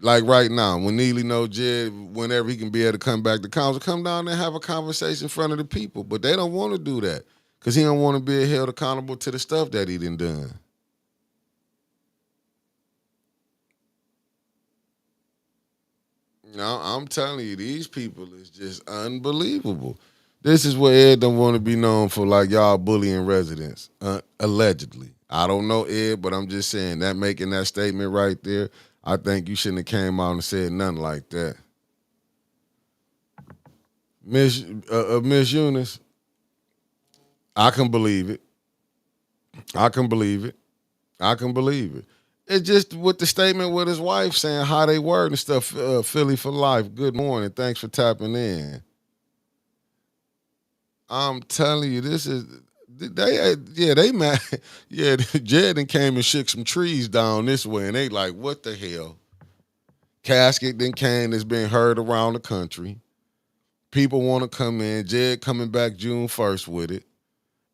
Like right now, when Neely know Jed, whenever he can be able to come back to council, come down and have a conversation in front of the people. But they don't want to do that because he don't want to be held accountable to the stuff that he done. No, I'm telling you, these people is just unbelievable. This is what Ed don't want to be known for, like y'all bullying residents, allegedly. I don't know Ed, but I'm just saying that making that statement right there, I think you shouldn't have came out and said nothing like that. Miss Eunice, I can believe it. I can believe it. I can believe it. It's just with the statement with his wife saying how they were and stuff. Philly for life. Good morning. Thanks for tapping in. I'm telling you, this is they mad. Yeah, Jed and came and shook some trees down this way, and they like, what the hell? Casket then came that's been heard around the country. People want to come in. Jed coming back June 1st with it.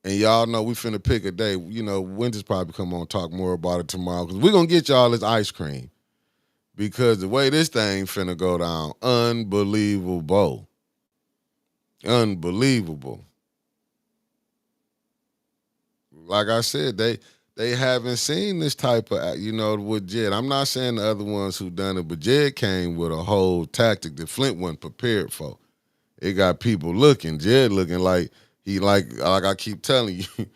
And y'all know we finna pick a day. You know, Winter's probably come on talk more about it tomorrow because we're gonna get y'all this ice cream. Because the way this thing finna go down, unbelievable. Unbelievable. Like I said, they haven't seen this type of, with Jed. I'm not saying the other ones who done it, but Jed came with a whole tactic that Flint wasn't prepared for. It got people looking, Jed looking like he like I keep telling you,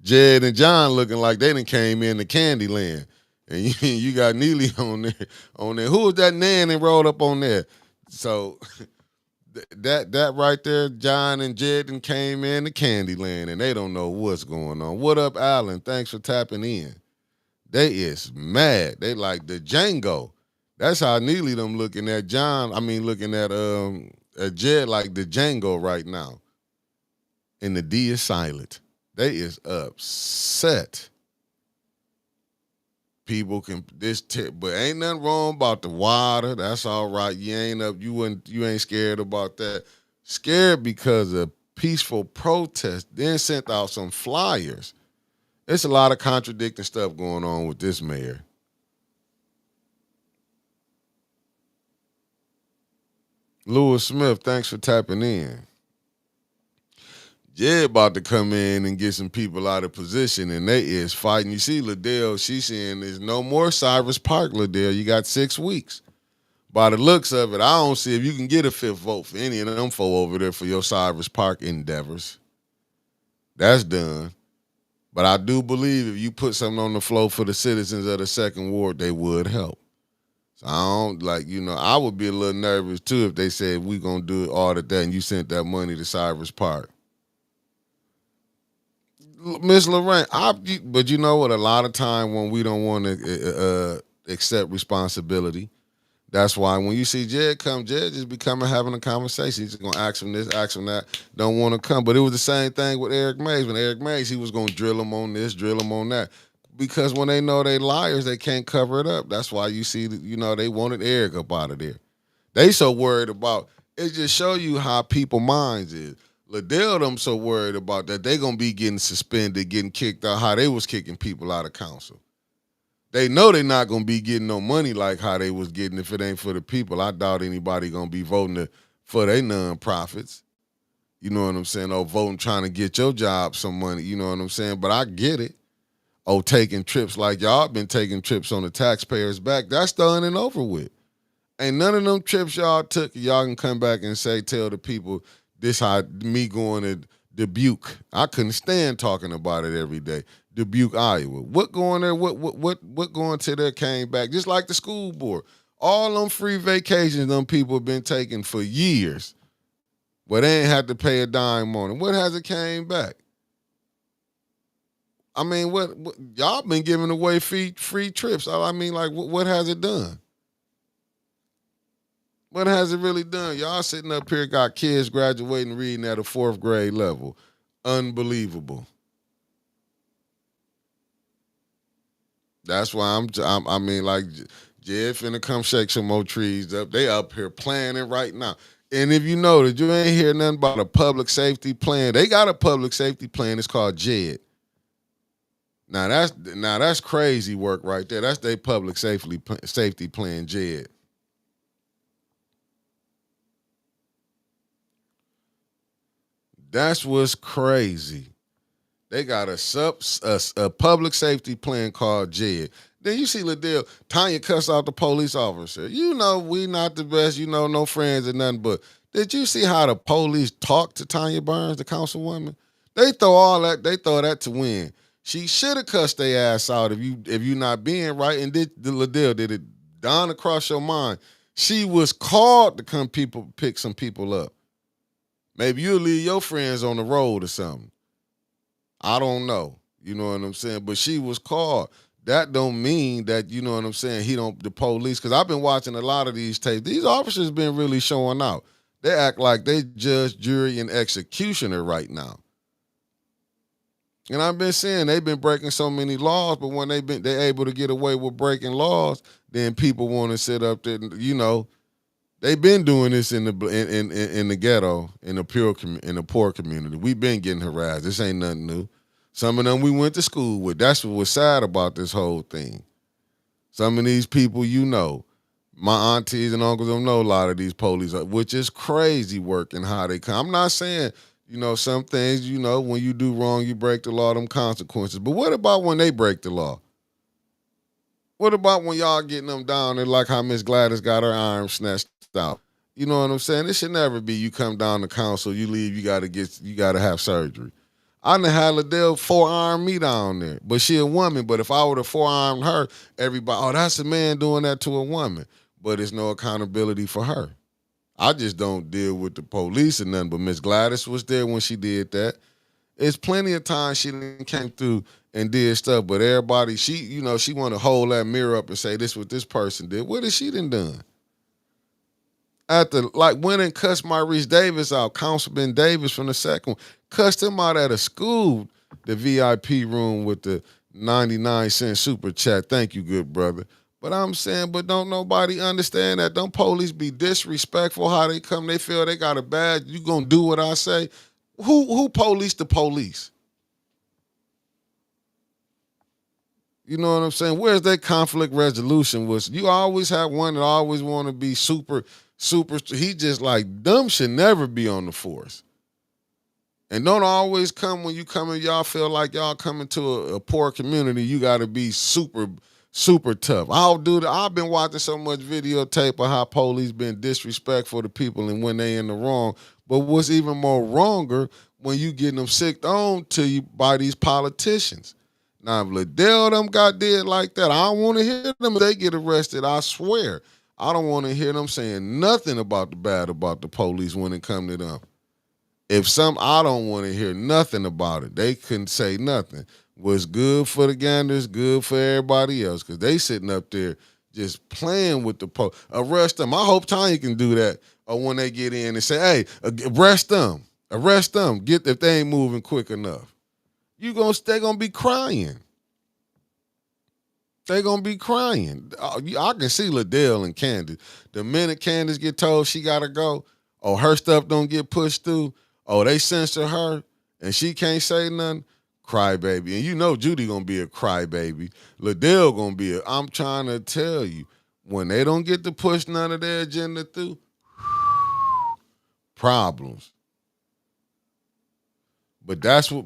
Jed and John looking like they done came in the Candyland. And you got Neely on there. Who was that Nan that rolled up on there? So that right there, John and Jed came in the Candyland and they don't know what's going on. What up, Alan? Thanks for tapping in. They is mad. They like the Django. That's how Neely them looking at John. I mean, looking at Jed like the Django right now. And the D is silent. They is upset. People can but ain't nothing wrong about the water. That's all right. You ain't up. You ain't scared about that. Scared because of peaceful protest. Then sent out some flyers. It's a lot of contradicting stuff going on with this mayor. Lewis Smith, thanks for tapping in. Jed about to come in and get some people out of position, and they is fighting. You see, Liddell, she's saying there's no more Cyrus Park, Liddell. You got 6 weeks. By the looks of it, I don't see if you can get a 5th vote for any of them folk over there for your Cyrus Park endeavors. That's done. But I do believe if you put something on the floor for the citizens of the 2nd Ward, they would help. So I don't I would be a little nervous too if they said we gonna do all of that and you sent that money to Cyrus Park. Miss Lorraine, but you know what? A lot of time when we don't want to accept responsibility, that's why when you see Jed come, Jed just be coming having a conversation. He's just gonna ask him this, ask him that. Don't want to come, but it was the same thing with Eric Mays. When Eric Mays, he was gonna drill him on this, drill him on that, because when they know they liars, they can't cover it up. That's why you see, they wanted Eric up out of there. They so worried about it. Just show you how people minds is. Liddell them so worried about that they gonna be getting suspended, getting kicked out, how they was kicking people out of council. They know they not gonna be getting no money like how they was getting if it ain't for the people. I doubt anybody gonna be voting for their non-profits. You know what I'm saying? Or voting trying to get your job some money. You know what I'm saying? But I get it. Oh, taking trips like y'all been taking trips on the taxpayers' back. That's done and over with. Ain't none of them trips y'all took. Y'all can come back and tell the people this how me going to Dubuque. I couldn't stand talking about it every day. Dubuque, Iowa. What going there? What going to there came back? Just like the school board. All them free vacations them people have been taking for years. But they ain't had to pay a dime on it. What has it came back? I mean, what y'all been giving away free trips? I mean, like, what has it done? What has it really done? Y'all sitting up here got kids graduating reading at a 4th grade level. Unbelievable. That's why I mean, like, Jed finna come shake some more trees up. They up here planning right now. And if you notice, you ain't hear nothing about a public safety plan. They got a public safety plan. It's called JED. Now that's crazy work right there. That's their public safety plan, Jed. That's what's crazy. They got a public safety plan called JED. Then you see Liddell, Tanya cuss out the police officer. You know we not the best, you know, no friends or nothing, but did you see how the police talk to Tanya Burns, the councilwoman? They throw that to win. She should have cussed their ass out if you not being right. And did the Liddell, did it dawn across your mind? She was called to come pick some people up. Maybe you'll leave your friends on the road or something. I don't know. You know what I'm saying? But she was called. That don't mean that, you know what I'm saying, the police, because I've been watching a lot of these tapes. These officers been really showing out. They act like they judge, jury, and executioner right now. And I've been saying they've been breaking so many laws, but when they able to get away with breaking laws, then people want to sit up there, you know. They've been doing this in the ghetto, in the poor community. We've been getting harassed. This ain't nothing new. Some of them we went to school with. That's what was sad about this whole thing. Some of these people, you know, my aunties and uncles don't know a lot of these police, which is crazy work and how they come. I'm not saying, you know, some things, you know, when you do wrong, you break the law, them consequences. But what about when they break the law? What about when y'all getting them down and like how Miss Gladys got her arm snatched out? You know what I'm saying? It should never be you come down to council, you leave, you gotta have surgery. I done had Liddell forearm me down there, but she a woman. But if I would have forearmed her, everybody, oh, that's a man doing that to a woman. But it's no accountability for her. I just don't deal with the police or nothing. But Miss Gladys was there when she did that. It's plenty of times she done came through and did stuff, but everybody, she want to hold that mirror up and say, this what this person did. What has she done? Went and cussed Maurice Davis out, Councilman Davis from the second one, cussed him out at a school, the VIP room with the 99-cent super chat. Thank you, good brother. But I'm saying, but don't nobody understand that. Don't police be disrespectful how they come. They feel they got a badge. You gonna do what I say? Who police the police? You know what I'm saying? Where's that conflict resolution? You always have one that always want to be super. He just like, them should never be on the force. And don't always come when you come and y'all feel like y'all coming to a poor community, you got to be super, super tough. I've been watching so much videotape of how police been disrespectful to people and when they in the wrong. But what's even more wronger when you getting them sicked on to you by these politicians. Now, if Liddell them got dead like that, I don't want to hear them if they get arrested, I swear. I don't want to hear them saying nothing about the bad about the police when it come to them. I don't want to hear nothing about it. They couldn't say nothing. What's good for the Ganders, good for everybody else, because they sitting up there just playing with the police. Arrest them. I hope Tanya can do that when they get in and say, hey, arrest them. Arrest them. If they ain't moving quick enough. They gonna be crying. They gonna be crying. I can see Liddell and Candace. The minute Candace get told she gotta go, or her stuff don't get pushed through, or they censor her and she can't say nothing, crybaby. And you know Judy gonna be a crybaby. Liddell gonna be I'm trying to tell you, when they don't get to push none of their agenda through, problems. But that's what.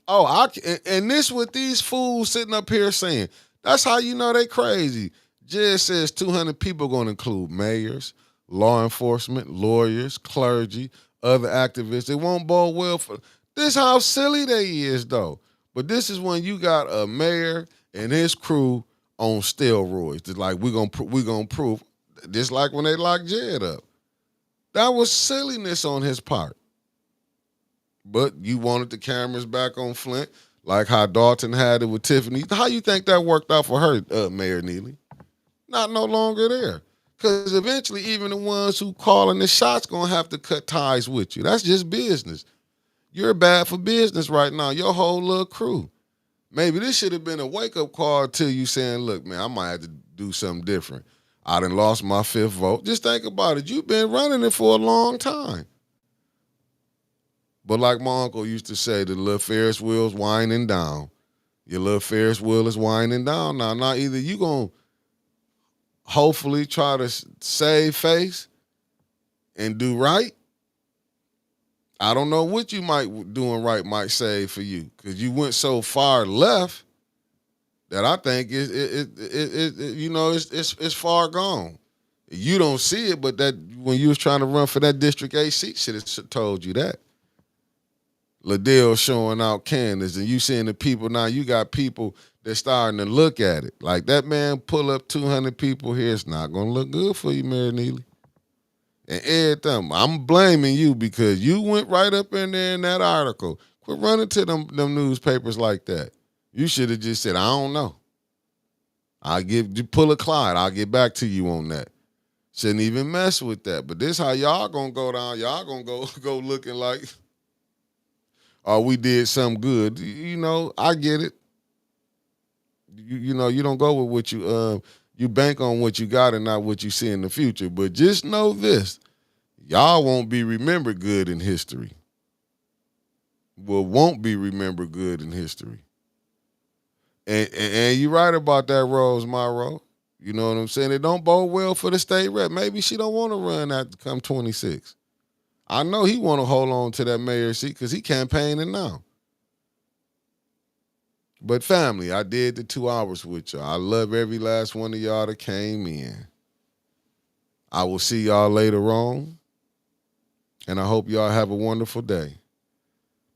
And this what these fools sitting up here saying. That's how you know they crazy. Jed says 200 people going to include mayors, law enforcement, lawyers, clergy, other activists. It won't bode well for. This how silly they is though. But this is when you got a mayor and his crew on steroids. It's like we gonna prove. Just like when they locked Jed up. That was silliness on his part. But you wanted the cameras back on Flint, like how Dalton had it with Tiffany. How you think that worked out for her, Mayor Neely? Not no longer there. Because eventually even the ones who calling the shots going to have to cut ties with you. That's just business. You're bad for business right now, your whole little crew. Maybe this should have been a wake-up call to you saying, look, man, I might have to do something different. I done lost my 5th vote. Just think about it. You've been running it for a long time. But like my uncle used to say, the little Ferris wheel's winding down. Your little Ferris wheel is winding down now. Now either you gonna hopefully try to save face and do right. I don't know what you might doing right might save for you because you went so far left that I think it's far gone. You don't see it, but that when you was trying to run for that District 8 seat, should have told you that. Liddell showing out Candace, and you seeing the people now. You got people that starting to look at it like that man pull up 200 people here. It's not gonna look good for you, Mary Neely. And everything. I'm blaming you because you went right up in there in that article. Quit running to them newspapers like that. You should have just said, I don't know. I'll give you pull a Clyde. I'll get back to you on that. Shouldn't even mess with that. But this how y'all gonna go down. Y'all gonna go looking like, oh, we did something good. I get it. You don't go with what you bank on what you got and not what you see in the future. But just know this. Y'all won't be remembered good in history. Well, won't be remembered good in history. And you're right about that, Rose Monroe. You know what I'm saying? It don't bode well for the state rep. Maybe she don't want to run that come 26. I know he want to hold on to that mayor seat because he campaigning now. But family, I did the 2 hours with y'all. I love every last one of y'all that came in. I will see y'all later on. And I hope y'all have a wonderful day.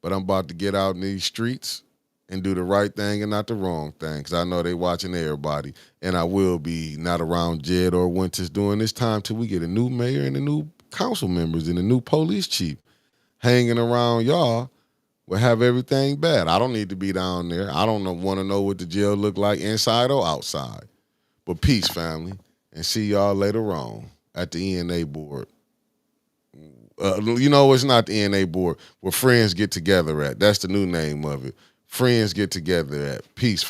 But I'm about to get out in these streets and do the right thing and not the wrong thing because I know they watching everybody. And I will be not around Jed or Winters during this time till we get a new mayor and a new council members and a new police chief hanging around y'all will have everything bad. I don't need to be down there. I don't want to know what the jail look like inside or outside. But peace, family, and see y'all later on at the ENA board. It's not the ENA board where friends get together at. That's the new name of it. Friends get together at. Peace, family.